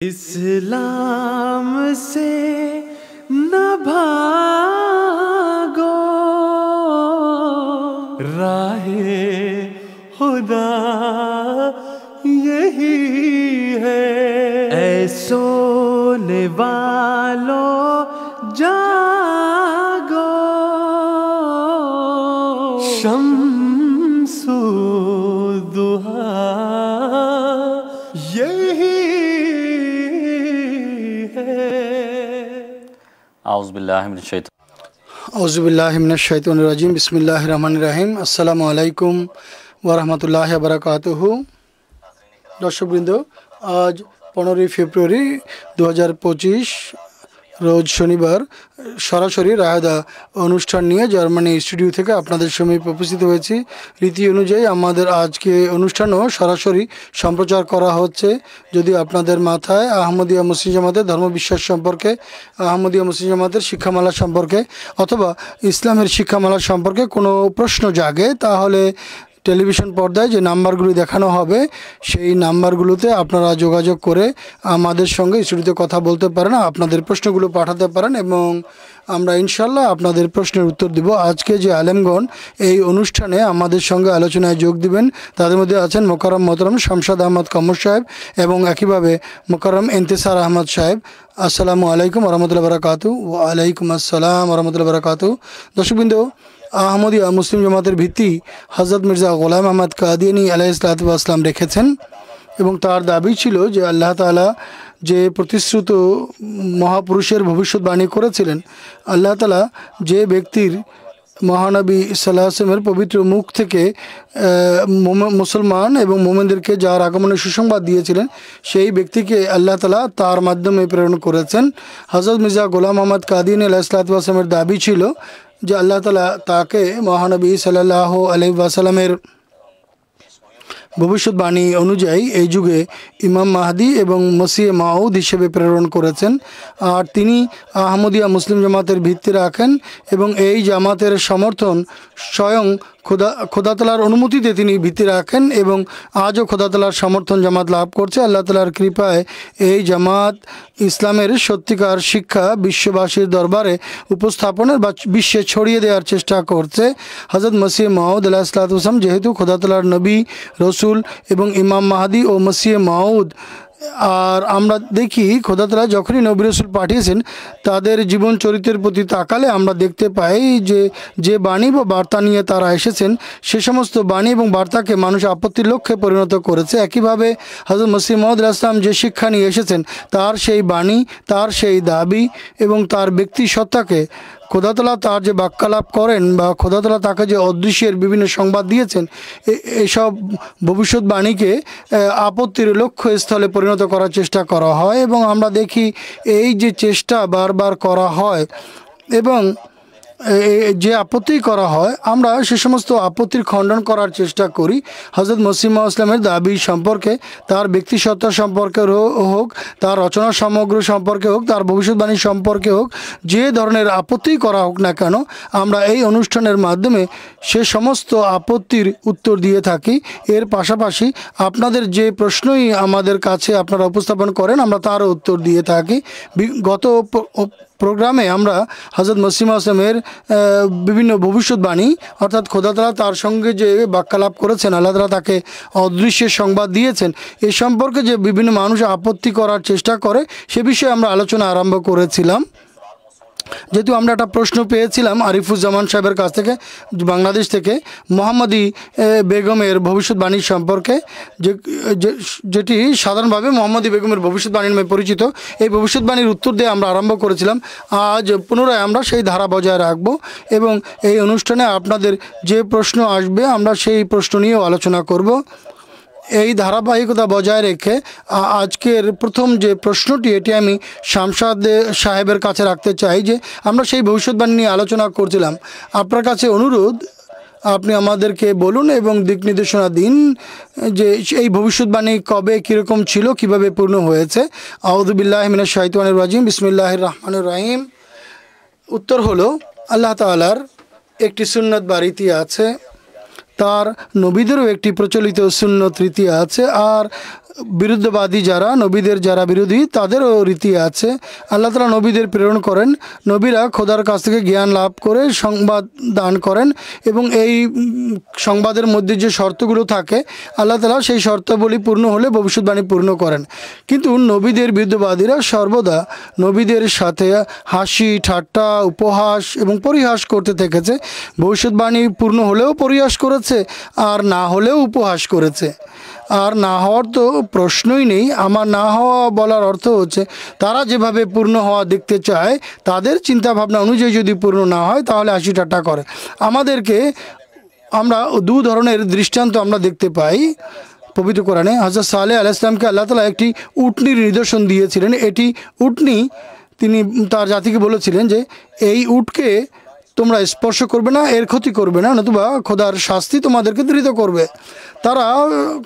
इस्लाम से न भागो, राहे खुदा यही है। ऐ सोने वालों जागो, शम्सो दुहा यही আউযুবিল্লাহিমিনাশ-শাইতানির-রাজীম। বিসমিল্লাহির-রহমানির-রহিম। আসসালামু আলাইকুম ওয়া রাহমাতুল্লাহি ওয়া বারাকাতুহু। দর্শকবৃন্দ, আজ 15 ফেব্রুয়ারি 2025 রোজ শনিবার সরাসরি রায়দা অনুষ্ঠান নিয়ে জার্মানি স্টুডিও থেকে আপনাদের সামনে উপস্থিত হয়েছি। রীতি অনুযায়ী আমাদের আজকে অনুষ্ঠানও সরাসরি সম্প্রচার করা হচ্ছে। যদি আপনাদের মাথায় আহমদিয়া মুসলিম জামাতের ধর্মবিশ্বাস সম্পর্কে, আহমদিয়া মুসলিম জামাতের শিক্ষামালা সম্পর্কে অথবা ইসলামের শিক্ষামালা সম্পর্কে কোনো প্রশ্ন জাগে, তাহলে টেলিভিশন পর্দায় যে নাম্বারগুলি দেখানো হবে সেই নাম্বারগুলোতে আপনারা যোগাযোগ করে আমাদের সঙ্গে স্টুডিওতে কথা বলতে পারেন, আপনাদের প্রশ্নগুলো পাঠাতে পারেন এবং আমরা ইনশাল্লাহ আপনাদের প্রশ্নের উত্তর দিব। আজকে যে আলেমগণ এই অনুষ্ঠানে আমাদের সঙ্গে আলোচনায় যোগ দিবেন তাদের মধ্যে আছেন মোকাররম মোহতারাম শামসাদ আহমদ কমর সাহেব এবং একইভাবে মোকাররম ইন্তেসার আহমদ সাহেব। আসসালামু আলাইকুম ওয়া রাহমাতুল্লাহি ওয়া বারাকাতুহু। ওয়া আলাইকুম আসসালাম ওয়া রাহমাতুল্লাহি ওয়া বারাকাতুহু। দর্শকবৃন্দ, আহমদিয়া মুসলিম জামাতের ভিত্তি হযরত মির্জা গোলাম আহমদ কাদিয়ানী আলাইহিসসালাতু ওয়াস সালাম রেখেছেন এবং তার দাবি ছিল যে আল্লাহ তাআলা যে প্রতিশ্রুত মহাপুরুষের ভবিষ্যৎবাণী করেছিলেন, আল্লাহ তাআলা যে ব্যক্তির মহানবী সাল্লাল্লাহু আলাইহি ওয়াসাল্লামের পবিত্র মুখ থেকে মুসলমান এবং মোমেনদেরকে যার আগমনের সুসংবাদ দিয়েছিলেন, সেই ব্যক্তিকে আল্লাহ তাআলা তার মাধ্যমে প্রেরণ করেছেন। হযরত মির্জা গোলাম আহমদ কাদিয়ানী আলাইহিসসালাতু ওয়াস সালামের দাবি ছিল যে আল্লাহ তাআলা তাকে মহানবী সাল্লাল্লাহু আলাইহি ওয়াসাল্লামের ভবিষ্যৎবাণী অনুযায়ী এই যুগে ইমাম মাহদি এবং মসিহ মাউদ হিসেবে প্রেরণ করেছেন। আর তিনি আহমদিয়া মুসলিম জামাতের ভিত্তি রাখেন এবং এই জামাতের সমর্থন স্বয়ং খোদা তাআলার অনুমতিতে তিনি ভিত্তি রাখেন এবং আজও খোদা তাআলার সমর্থন জামাত লাভ করছে। আল্লাহ তাআলার কৃপায় এই জামাত ইসলামের সত্যিকার শিক্ষা বিশ্ববাসীর দরবারে উপস্থাপনের বা বিশ্বে ছড়িয়ে দেওয়ার চেষ্টা করছে। হযরত মসিহ মাউদ আলাইহিসসালাতু ওয়াস সালাম যেহেতু খোদা তাআলার নবী, রসুল এবং ইমাম মাহদি ও মসিহ মাউদ, আর আমরা দেখি খোদা তাআলা যখনই নবী রসুল পাঠিয়েছেন তাদের জীবন চরিত্রের প্রতি তাকালে আমরা দেখতে পাই যে বাণী বা বার্তা নিয়ে তারা এসেছেন সে সমস্ত বাণী এবং বার্তাকে মানুষ আপত্তির লক্ষ্যে পরিণত করেছে। একইভাবে হযরত মসিহ মাউদ আলাইহিস সালাম যে শিক্ষা নিয়ে এসেছেন তার সেই বাণী, তার সেই দাবি এবং তার ব্যক্তি সত্তাকে খোদা তাআলা তার যে বাক্যালাপ করেন বা খোদা তাআলা তাকে যে অদৃশ্যের বিভিন্ন সংবাদ দিয়েছেন, এসব ভবিষ্যৎবাণীকে আপত্তির লক্ষ্যস্থলে পরিণত করার চেষ্টা করা হয় এবং আমরা দেখি এই যে চেষ্টা বারবার করা হয় এবং যে আপত্তি করা হয়, আমরা সে সমস্ত আপত্তির খণ্ডন করার চেষ্টা করি। হযরত মসিহ মাউদ ইসলামের দাবি সম্পর্কে, তার ব্যক্তিসত্তা সম্পর্কে হোক, তার রচনা সমগ্র সম্পর্কে হোক, তার ভবিষ্যৎবাণী সম্পর্কে হোক, যে ধরনের আপত্তি করা হোক না কেন, আমরা এই অনুষ্ঠানের মাধ্যমে সে সমস্ত আপত্তির উত্তর দিয়ে থাকি। এর পাশাপাশি আপনাদের যে প্রশ্নই আমাদের কাছে আপনারা উপস্থাপন করেন আমরা তারও উত্তর দিয়ে থাকি। গত প্রোগ্রামে আমরা হযরত মসিহ মাউদ ইসলামের বিভিন্ন ভবিষ্যৎবাণী অর্থাৎ খোদা তাআলা তার সঙ্গে যে বাক্যালাপ করেছেন, আল্লাহ তাআলা তাকে অদৃশ্যের সংবাদ দিয়েছেন, এ সম্পর্কে যে বিভিন্ন মানুষ আপত্তি করার চেষ্টা করে সে বিষয়ে আমরা আলোচনা আরম্ভ করেছিলাম। যেহেতু আমরা একটা প্রশ্ন পেয়েছিলাম আরিফুজ্জামান সাহেবের কাছ থেকে বাংলাদেশ থেকে মোহাম্মদী বেগমের ভবিষ্যৎবাণী সম্পর্কে, যেটি সাধারণভাবে মোহাম্মদী বেগমের ভবিষ্যৎবাণী নামে পরিচিত, এই ভবিষ্যৎবাণীর উত্তর দিয়ে আমরা আরম্ভ করেছিলাম। আজ পুনরায় আমরা সেই ধারা বজায় রাখব এবং এই অনুষ্ঠানে আপনাদের যে প্রশ্ন আসবে আমরা সেই প্রশ্ন নিয়েও আলোচনা করব। এই ধারাবাহিকতা বজায় রেখে আজকের প্রথম যে প্রশ্নটি এটি আমি শামসাদ সাহেবের কাছে রাখতে চাই যে আমরা সেই ভবিষ্যৎবাণী নিয়ে আলোচনা করছিলাম। আপনার কাছে অনুরোধ, আপনি আমাদেরকে বলুন এবং দিক নির্দেশনা দিন যে এই ভবিষ্যৎবাণী কবে, কীরকম ছিল, কিভাবে পূর্ণ হয়েছে। আউযু বিল্লাহি মিনাশ শাইতানির রাজিম, বিসমিল্লাহির রহমানির রহিম। উত্তর হলো আল্লাহ তাআলার একটি সুন্নত বা রীতি আছে, তার নবীদেরও একটি প্রচলিত সুন্নত রীতি আছে, আর বিরুদ্ধবাদী যারা, নবীদের যারা বিরোধী, তাদেরও রীতি আছে। আল্লাহ তাআলা নবীদের প্রেরণ করেন, নবীরা খোদার কাছ থেকে জ্ঞান লাভ করে সংবাদ দান করেন এবং এই সংবাদের মধ্যে যে শর্তগুলো থাকে আল্লাহ তাআলা সেই শর্তাবলী পূর্ণ হলে ভবিষ্যৎবাণী পূর্ণ করেন। কিন্তু নবীদের বিরুদ্ধবাদীরা সর্বদা নবীদের সাথে হাসি ঠাট্টা উপহাস এবং পরিহাস করতে থেকেছে। ভবিষ্যৎবাণী পূর্ণ হলেও পরিহাস করেছে, আর না হলেও উপহাস করেছে। আর না হওয়ার তো প্রশ্নই নেই। আমার না হওয়া বলার অর্থ হচ্ছে তারা যেভাবে পূর্ণ হওয়া দেখতে চায় তাদের চিন্তাভাবনা অনুযায়ী যদি পূর্ণ না হয় তাহলে হাসি ঠাট্টা করে। আমরা দু ধরনের দৃষ্টান্ত আমরা দেখতে পাই পবিত্র কোরআনে। হযরত সালেহ আলাইহিস সালামকে আল্লাহ তাআলা একটি উটনির নিদর্শন দিয়েছিলেন। এটি উটনি, তিনি তার জাতিকে বলেছিলেন যে এই উটকে তোমরা স্পর্শ করবে না, এর ক্ষতি করবে না, নতুবা খোদার শাস্তি তোমাদেরকে ধৃত করবে। তারা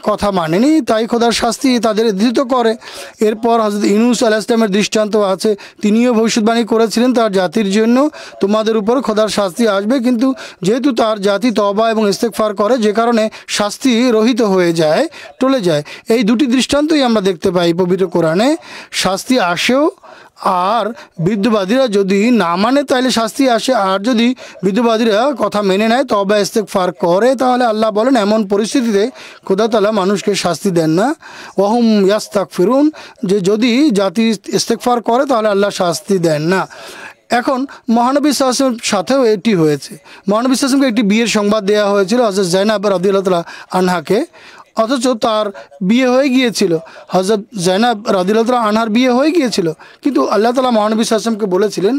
কথা মানেনি, তাই খোদার শাস্তি তাদের ধৃত করে। এরপর হযরত ইউনূস আলাইহিস সালামের দৃষ্টান্ত আছে। তিনিও ভবিষ্যৎবাণী করেছিলেন তার জাতির জন্য তোমাদের উপর খোদার শাস্তি আসবে, কিন্তু যেহেতু তার জাতি তওবা এবং ইস্তেগফার করে যে কারণে শাস্তি রহিত হয়ে যায়, টলে যায়। এই দুটি দৃষ্টান্তই আমরা দেখতে পাই পবিত্র কোরআনে। শাস্তি আসেও, আর বিদ্রোহবাদীরা যদি না মানে তাহলে শাস্তি আসে। আর যদি বিদ্রোহবাদীরা কথা মেনে নেয় তওবা ইস্তেগফার করে তাহলে আল্লাহ বলেন এমন পরিস্থিতিতে খোদা তাআলা মানুষকে শাস্তি দেন না। ওয়াহুম ইয়াস্তাগফিরুন, যে যদি জাতি ইস্তেগফার করে তাহলে আল্লাহ শাস্তি দেন না। এখন মহানবী সাল্লাল্লাহু আলাইহি ওয়াসাল্লামের সাথেও এটি হয়েছে। মহানবী সাল্লাল্লাহু আলাইহি ওয়াসাল্লামকে একটি বিয়ের সংবাদ দেওয়া হয়েছিল হযরত জায়নাব রাদিয়াল্লাহু তাআলা আনহাকে, অথচ তার বিয়ে হয়ে গিয়েছিল। হযরত জায়নাব রাদিয়াল্লাহু তাআলা আনহার বিয়ে হয়ে গিয়েছিল, কিন্তু আল্লাহ তাআলা মহানবী সাল্লাল্লাহু আলাইহি ওয়াসাল্লামকে বলেছিলেন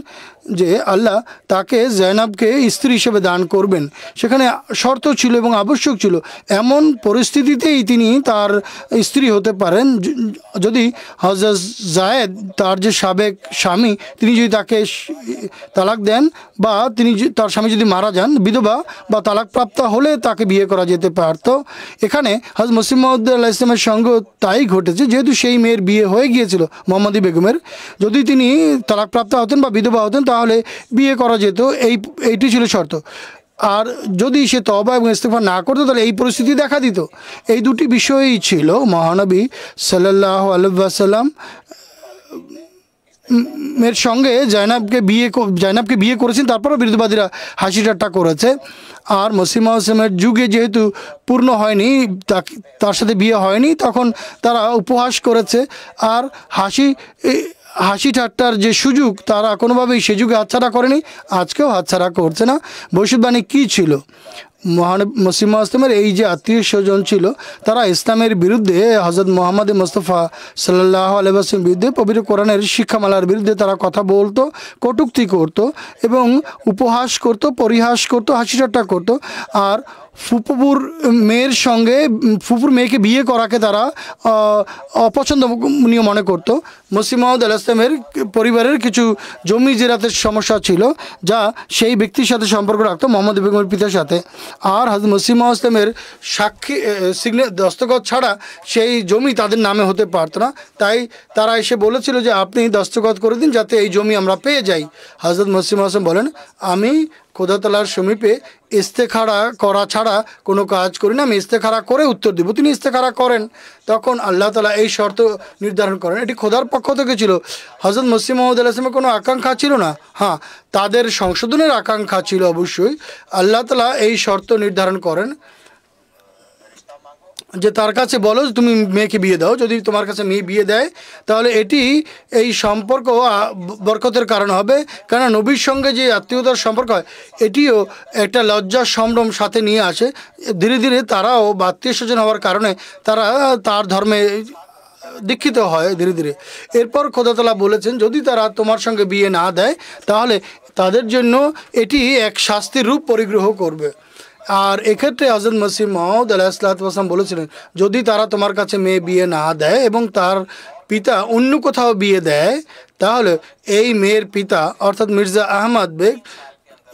যে আল্লাহ তাকে জায়নাবকে স্ত্রী হিসেবে দান করবেন। সেখানে শর্ত ছিল এবং আবশ্যক ছিল। এমন পরিস্থিতিতেই তিনি তার স্ত্রী হতে পারেন যদি হযরত জায়েদ, তার যে সাবেক স্বামী, তিনি যদি তাকে তালাক দেন বা তার স্বামী যদি মারা যান, বিধবা বা তালাকপ্রাপ্ত হলে তাকে বিয়ে করা যেতে পারত। এখানে হযরত মসিহ মাউদ আলাইহিস সালামের সঙ্গে তাই ঘটেছে। যেহেতু সেই মেয়ের বিয়ে হয়ে গিয়েছিল মোহাম্মদী বেগমের, যদি তিনি তালাকপ্রাপ্ত হতেন বা বিধবা হতেন তাহলে বিয়ে করা যেত। এইটি ছিল শর্ত। আর যদি সে তওবা এবং ইস্তেগফার না করতো তাহলে এই পরিস্থিতি দেখা দিত। এই দুটি বিষয়ই ছিল। মহানবী সাল্লাল্লাহু আলাইহি ওয়াসাল্লাম এর সঙ্গে জায়নাবকে বিয়ে করেছেন, তারপরও বিরোধীবাদীরা হাসি ঠাট্টা করেছে। আর মসিহ মাউসেমের যুগে যেহেতু পূর্ণ হয়নি, তার সাথে বিয়ে হয়নি, তখন তারা উপহাস করেছে। আর হাসি ঠাট্টার যে সুযোগ তারা কোনোভাবেই সে যুগে হাতছাড়া করেনি, আজকেও হাতছাড়া করছে না। ভবিষ্যৎবাণী কী ছিল? মসিহ মাউসেমের এই যে আত্মীয় স্বজন ছিল তারা ইসলামের বিরুদ্ধে, হযরত মুহাম্মদ মুস্তাফা সাল্লাল্লাহু আলাইহি ওয়াসাল্লামের বিরুদ্ধে, পবিত্র কোরআনের শিক্ষামালার বিরুদ্ধে তারা কথা বলতো, কটূক্তি করতো এবং উপহাস করতো, পরিহাস করতো, হাসি ঠাট্টা করতো। আর ফুপুর মেয়েকে বিয়ে করাকে তারা অপছন্দনীয় মনে করত। মসিহ মাউদ আলাইহিস সালামের পরিবারের কিছু জমি জেরাতের সমস্যা ছিল, যা সেই ব্যক্তির সাথে সম্পর্ক রাখতো, মোহাম্মদ বেগমের পিতার সাথে। আর হযরত মসিহ মাউদ ইসলামের সাক্ষী দস্তখত ছাড়া সেই জমি তাদের নামে হতে পারতো না। তাই তারা এসে বলেছিল যে আপনি দস্তখত করে দিন যাতে এই জমি আমরা পেয়ে যাই। হযরত মসিহ মাউদ বলেন, আমি খোদা তাআলার সমীপে ইস্তেখারা করা ছাড়া কোনো কাজ করি না, আমি ইস্তেখারা করে উত্তর দেব। তিনি ইস্তেখারা করেন, তখন আল্লাহ তাআলা এই শর্ত নির্ধারণ করেন। এটি খোদার পক্ষ থেকে ছিল। হযরত মসিহ মাউদ আলাইহিস সালামের কোনো আকাঙ্ক্ষা ছিল না। হ্যাঁ, তাদের সংশোধনের আকাঙ্ক্ষা ছিল অবশ্যই। আল্লাহ তাআলা এই শর্ত নির্ধারণ করেন যে তার কাছে বলো তুমি মেয়েকে বিয়ে দাও। যদি তোমার কাছে মেয়ে বিয়ে দেয় তাহলে এই সম্পর্ক বরকতের কারণ হবে, কেননা নবীর সঙ্গে যে আত্মীয়তার সম্পর্ক হয় এটিও একটা লজ্জা সম্ভ্রম সাথে নিয়ে আসে। ধীরে ধীরে তারাও আত্মীয় স্বজন হওয়ার কারণে তারা তার ধর্মে দীক্ষিত হয় ধীরে ধীরে। এরপর খোদা তাআলা বলেছেন যদি তারা তোমার সঙ্গে বিয়ে না দেয় তাহলে তাদের জন্য এটি এক শাস্তির রূপ পরিগ্রহ করবে। আর এক্ষেত্রে হযরত মসিহ মাউদ আলাইহিস সালাম বলেছিলেন যদি তারা তোমার কাছে মেয়ে বিয়ে না দেয় এবং তার পিতা অন্য কোথাও বিয়ে দেয় তাহলে এই মেয়ের পিতা অর্থাৎ মির্জা আহমদ বেগ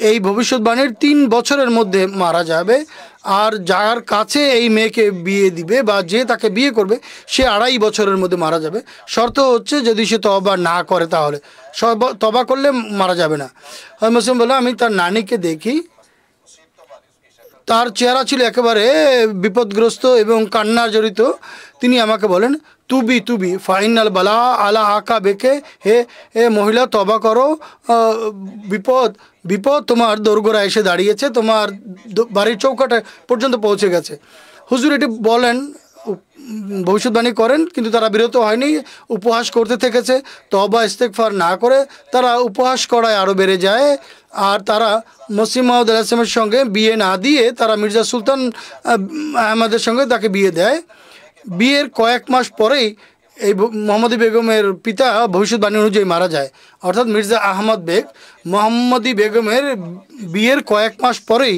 এই ভবিষ্যৎবাণীর 3 বছরের মধ্যে মারা যাবে। আর যার কাছে এই মেয়েকে বিয়ে দিবে বা যে তাকে বিয়ে করবে সে 2.5 বছরের মধ্যে মারা যাবে। শর্ত হচ্ছে যদি সে তওবা না করে, তাহলে তওবা করলে মারা যাবে না। হযরত মুসলিম বলে আমি তার নানিকে দেখি, তার চেহারা ছিল একেবারে বিপদগ্রস্ত এবং কান্না জড়িত। তিনি আমাকে বলেন, তুবি তুবি ফাইনাল বালা আলা আকা বেকে, হে হে মহিলা তবা করো, বিপদ বিপদ তোমার দোরগোড়ায় এসে দাঁড়িয়েছে, তোমার বাড়ির চৌকাটা পর্যন্ত পৌঁছে গেছে। হুজুর এটি বলেন, ভবিষ্যৎবাণী করেন, কিন্তু তারা বিরত হয়নি, উপহাস করতে থেকেছে। তওবা ইস্তেগফার না করে তারা উপহাস করায় আরও বেড়ে যায়। আর তারা মসিহ মাউদ আলাইহিস সালামের সঙ্গে বিয়ে না দিয়ে তারা মির্জা সুলতান আহমদের সঙ্গে তাকে বিয়ে দেয়। বিয়ের কয়েক মাস পরেই এই মোহাম্মদী বেগমের পিতা ভবিষ্যৎবাণী অনুযায়ী মারা যায়। অর্থাৎ মির্জা আহমদ বেগ মোহাম্মদী বেগমের বিয়ের কয়েক মাস পরেই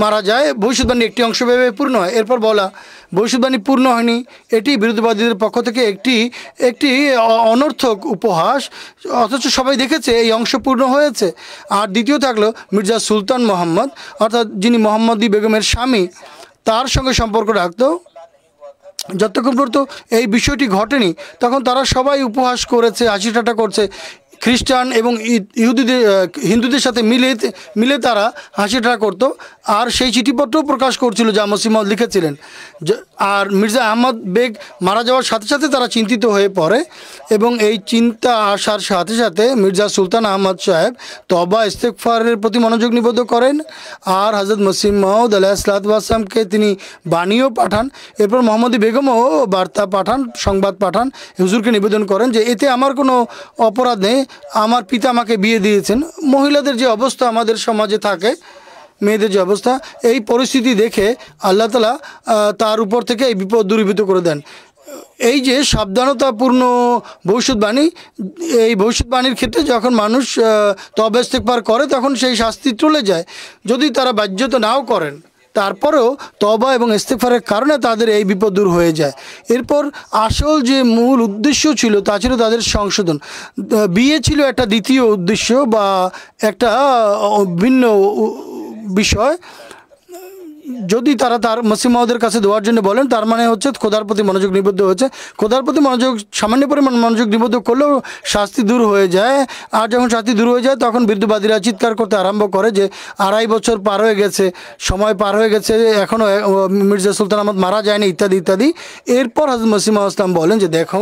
মারা যায়। ভবিষ্যৎবাণী একটি অংশ ভেবে পূর্ণ হয়। এরপর বলা, ভবিষ্যৎবাণী পূর্ণ হয়নি, এটি বিরোধীবাদীদের পক্ষ থেকে একটি অনর্থক উপহাস, অথচ সবাই দেখেছে এই অংশ পূর্ণ হয়েছে। আর দ্বিতীয় থাকলো মির্জা সুলতান মোহাম্মদ, অর্থাৎ যিনি মোহাম্মদী বেগমের স্বামী, তার সঙ্গে সম্পর্ক রাখত। যতক্ষণ পর্যন্ত এই বিষয়টি ঘটেনি তখন তারা সবাই উপহাস করেছে, হাসি ঠাট্টা করছে। খ্রিস্টান এবং হিন্দুদের সাথে মিলে তারা হাসি ঠাট্টা করতো। আর সেই চিঠিপত্রও প্রকাশ করছিল যা মসিহ মাউদ লিখেছিলেন। আর মির্জা আহমদ বেগ মারা যাওয়ার সাথে সাথে তারা চিন্তিত হয়ে পড়ে, এবং এই চিন্তা আসার সাথে সাথে মির্জা সুলতান আহমদ সাহেব তওবা ইস্তেগফারের প্রতি মনোযোগ নিবদ্ধ করেন। আর হযরত মসিহ মাউদ আলাইহিসসালামকে তিনি বাণীও পাঠান। এরপর মোহাম্মদী বেগমও বার্তা পাঠান, সংবাদ পাঠান, হুজুরকে নিবেদন করেন যে এতে আমার কোনো অপরাধ নেই, আমার পিতা আমাকে বিয়ে দিয়েছেন। মহিলাদের যে অবস্থা আমাদের সমাজে থাকে, মেয়েদের যে অবস্থা, এই পরিস্থিতি দেখে আল্লাহ তাআলা তার উপর থেকে এই বিপদ দূরীভূত করে দেন। এই যে সাবধানতাপূর্ণ ভবিষ্যৎবাণী, এই ভবিষ্যৎবাণীর ক্ষেত্রে যখন মানুষ তওবা ইস্তেগফার করে তখন সেই শাস্তি চলে যায়। যদি তারা বাধ্যত নাও করেন, তারপরেও তওবা এবং ইস্তেগফারের কারণে তাদের এই বিপদ দূর হয়ে যায়। এরপর আসল যে মূল উদ্দেশ্য ছিল তা ছিল তাদের সংশোধন। বিয়ে ছিল একটা দ্বিতীয় উদ্দেশ্য বা একটা ভিন্ন বিষয়। যদি তারা তার মসিহ মাউদের কাছে দেওয়ার জন্য বলেন, তার মানে হচ্ছে খোদার প্রতি মনোযোগ নিবদ্ধ হচ্ছে। খোদার প্রতি মনোযোগ, সামান্য পরিমাণ মনোযোগ নিবদ্ধ করলেও শাস্তি দূর হয়ে যায়। আর যখন শাস্তি দূর হয়ে যায় তখন বিরুদ্ধবাদীরা চিৎকার করতে আরম্ভ করে যে 2.5 বছর পার হয়ে গেছে, সময় পার হয়ে গেছে, এখনও মির্জা সুলতান আহমদ মারা যায়নি, ইত্যাদি ইত্যাদি। এরপর হযরত মসিহ মাউদ ইসলাম বলেন যে দেখো,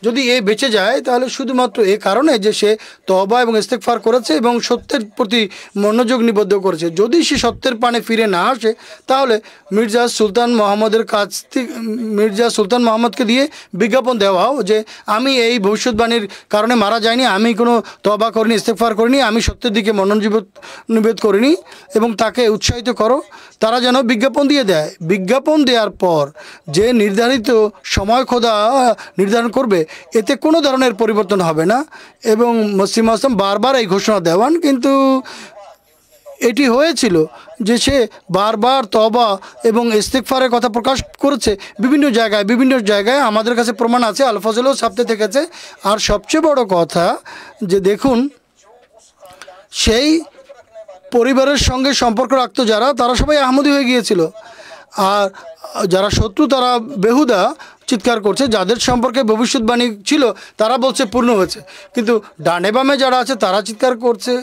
যদি এ বেঁচে যায় তাহলে শুধুমাত্র এ কারণে যে সে তওবা এবং ইস্তেগফার করেছে এবং সত্যের প্রতি মনোযোগ নিবদ্ধ করেছে। যদি সে সত্যের পানে ফিরে না আসে তাহলে মির্জা সুলতান মোহাম্মদের কাছ থেকে, মির্জা সুলতান মোহাম্মদকে দিয়ে বিজ্ঞাপন দেওয়াও যে আমি এই ভবিষ্যৎবাণীর কারণে মারা যায়নি, আমি কোনো তওবা করিনি, ইস্তেগফার করিনি, আমি সত্যের দিকে মনোনিবেশ করিনি, এবং তাকে উৎসাহিত করো। তারা যেন বিজ্ঞাপন দিয়ে দেয়। বিজ্ঞাপন দেওয়ার পর যে নির্ধারিত সময় খোদা নির্ধারণ করবে, এতে কোনো ধরনের পরিবর্তন হবে না। এবং মসিহ মাউদ ইসলাম বারবার এই ঘোষণা দেওয়ান, কিন্তু এটি হয়েছিল যে সে বারবার তওবা এবং ইস্তেগফারের কথা প্রকাশ করেছে বিভিন্ন জায়গায়। আমাদের কাছে প্রমাণ আছে, আল ফজলেও ছাপতে থেকেছে। আর সবচেয়ে বড় কথা যে দেখুন, সেই পরিবারের সঙ্গে সম্পর্ক রাখতো যারা, তারা সবাই আহমদী হয়ে গিয়েছিল। আর যারা শত্রু তারা বেহুদা চিৎকার করছে। যাদের সম্পর্কে ভবিষ্যৎবাণী ছিল তারা বলছে পূর্ণ হয়েছে, কিন্তু ডানে বামে যারা আছে তারা চিৎকার করছে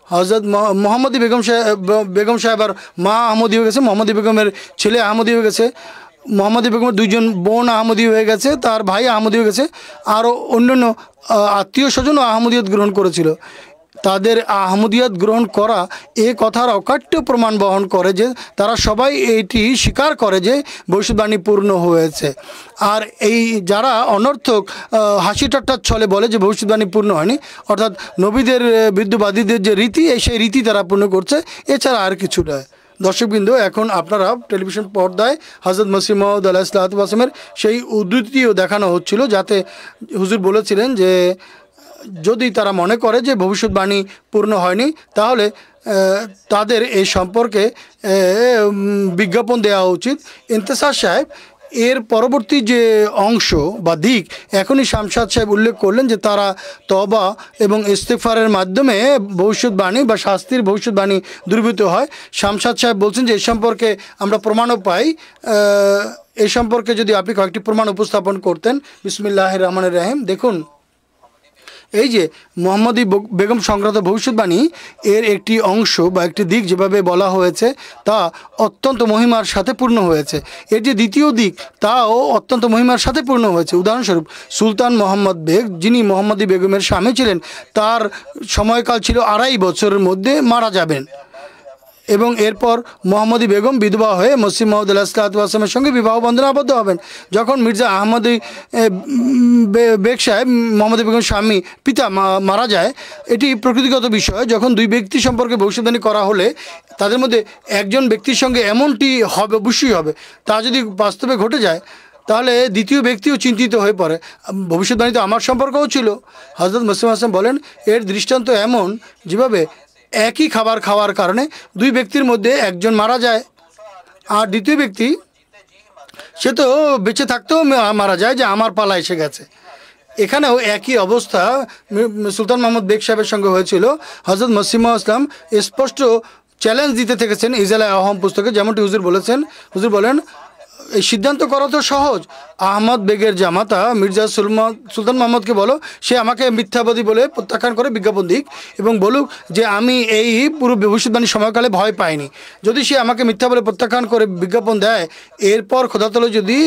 হযরত মোহাম্মদী বেগম সাহেবার মা আহমদী হয়ে গেছে, মোহাম্মদী বেগমের ছেলে আহমদী হয়ে গেছে, মোহাম্মদী বেগমের 2 জন বোন আহমদী হয়ে গেছে, তার ভাই আহমদী হয়ে গেছে, আরও অন্যান্য আত্মীয় স্বজনও আহমদিয়ত গ্রহণ করেছিল। তাদের আহমদিয়ত গ্রহণ করা এ কথার অকাট্য প্রমাণ বহন করে যে তারা সবাই এটি স্বীকার করে যে ভবিষ্যৎবাণী পূর্ণ হয়েছে। আর এই যারা অনর্থক হাসি ঠাট্টার ছলে বলে যে ভবিষ্যৎবাণী পূর্ণ হয়নি, অর্থাৎ নবীদের বিরুদ্ধবাদীদের যে রীতি, সেই রীতি তারা পূর্ণ করছে, এছাড়া আর কিছু নয়। দর্শকবৃন্দ, এখন আপনারা টেলিভিশন পর্দায় হযরত মসিহ মাউদ আলাইহিসসালামের সেই উদ্ধৃতিও দেখানো হচ্ছিল, যাতে হুজুর বলেছিলেন যে যদি তারা মনে করে যে ভবিষ্যৎবাণী পূর্ণ হয়নি তাহলে তাদের এই সম্পর্কে বিজ্ঞাপন দেওয়া উচিত। ইন্তেসার সাহেব এর পরবর্তী যে অংশ বা দিক এখনই শামশাদ সাহেব উল্লেখ করলেন যে তারা তওবা এবং ইস্তেগফারের মাধ্যমে ভবিষ্যৎবাণী বা শাস্তির ভবিষ্যৎবাণী দূরীভূত হয়। শামশাদ সাহেব বলছেন যে এ সম্পর্কে আমরা প্রমাণও পাই। এ সম্পর্কে যদি আপনি কয়েকটি প্রমাণ উপস্থাপন করতেন। বিসমিল্লাহির রহমানির রহিম। দেখুন, এই যে মোহাম্মদী বেগম সংক্রান্ত ভবিষ্যৎবাণী এর একটি অংশ বা একটি দিক যেভাবে বলা হয়েছে তা অত্যন্ত মহিমার সাথে পূর্ণ হয়েছে। এর যে দ্বিতীয় দিক তাও অত্যন্ত মহিমার সাথে পূর্ণ হয়েছে। উদাহরণস্বরূপ সুলতান মোহাম্মদ বেগ, যিনি মোহাম্মদী বেগমের স্বামী ছিলেন, তার সময়কাল ছিল 2.5 বছরের মধ্যে মারা যাবেন এবং এরপর মোহাম্মদী বেগম বিধবা হয়ে মসিহ মাউদ আলাইহিসসালামের সঙ্গে বিবাহ বন্ধনে আবদ্ধ হবেন। যখন মির্জা আহমদী বেগ সাহেব, মোহাম্মদী বেগমের স্বামী পিতা মারা যায়, এটি প্রকৃতিগত বিষয়। যখন দুই ব্যক্তি সম্পর্কে ভবিষ্যদ্বাণী করা হলে তাদের মধ্যে একজন ব্যক্তির সঙ্গে এমনটি হবে, অবশ্যই হবে, তা যদি বাস্তবে ঘটে যায় তাহলে দ্বিতীয় ব্যক্তিও চিন্তিত হয়ে পড়ে। ভবিষ্যদ্বাণীতে আমার সম্পর্কও ছিল। হযরত মসিহ মাউদ বলেন, এর দৃষ্টান্ত এমন যেভাবে একই খাবার খাওয়ার কারণে দুই ব্যক্তির মধ্যে একজন মারা যায় আর দ্বিতীয় ব্যক্তি সে তো বেঁচে থাকতেও মারা যায় যে আমার পালা এসে গেছে। এখানেও একই অবস্থা সুলতান মোহাম্মদ বেগ সাহেবের সঙ্গে হয়েছিল। হযরত মসিহ মাউদ স্পষ্ট চ্যালেঞ্জ দিতে থেকেছেন ইজালা আহম পুস্তকে, যেমনটি হুজুর বলেছেন। হুজুর বলেন, এই সিদ্ধান্ত করা তো সহজ। আহমদ বেগের জামাতা মির্জা সুলতান মোহাম্মদকে বলো সে আমাকে মিথ্যাবাদী বলে প্রত্যাখ্যান করে বিজ্ঞাপন দিক এবং বলুক যে আমি এই পুরো ভবিষ্যদ্বাণীর সময়কালে ভয় পাইনি। যদি সে আমাকে মিথ্যা বলে প্রত্যাখ্যান করে বিজ্ঞাপন দেয়, এরপর খোদাতলা যদি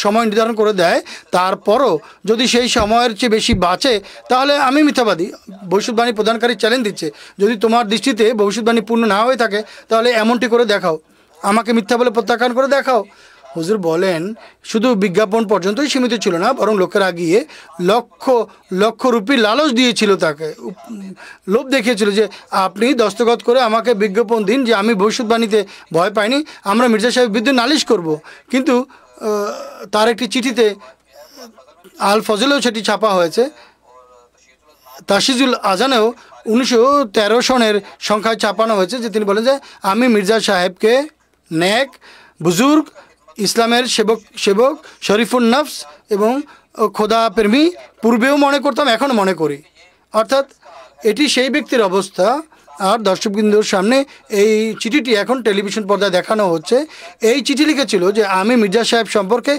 সময় নির্ধারণ করে দেয়, তারপরও যদি সেই সময়ের চেয়ে বেশি বাঁচে তাহলে আমি মিথ্যাবাদী। ভবিষ্যদ্বাণী প্রদানকারী চ্যালেঞ্জ দিচ্ছে, যদি তোমার দৃষ্টিতে ভবিষ্যদ্বাণী পূর্ণ না হয়ে থাকে তাহলে এমনটি করে দেখাও, আমাকে মিথ্যা বলে প্রত্যাখ্যান করে দেখাও। হুজুর বলেন, শুধু বিজ্ঞাপন পর্যন্তই সীমিত ছিল না, বরং লোকেরা গিয়ে লক্ষ লক্ষ রুপি লালচ দিয়েছিল, তাকে লোভ দেখিয়েছিল যে আপনি দস্তখত করে আমাকে বিজ্ঞাপন দিন যে আমি ভবিষ্যদ্বাণীতে ভয় পাইনি, আমরা মির্জা সাহেব বিরুদ্ধে নালিশ করব। কিন্তু তার একটি চিঠিতে আল ফজলেও সেটি ছাপা হয়েছে। তাশিজুল আজানেও 1913 সনের সংখ্যায় ছাপানো হয়েছে যে তিনি বলেন যে আমি মির্জা সাহেবকে নেক, বুজুর্গ, ইসলামের সেবক, শরীফুন নফস এবং খোদা প্রেমী পূর্বেও মনে করতাম, এখনও মনে করি। অর্থাৎ এটি সেই ব্যক্তির অবস্থা। আর দর্শকবৃন্দর সামনে এই চিঠিটি এখন টেলিভিশন পর্দায় দেখানো হচ্ছে। এই চিঠি লিখেছিল যে আমি মির্জা সাহেব সম্পর্কে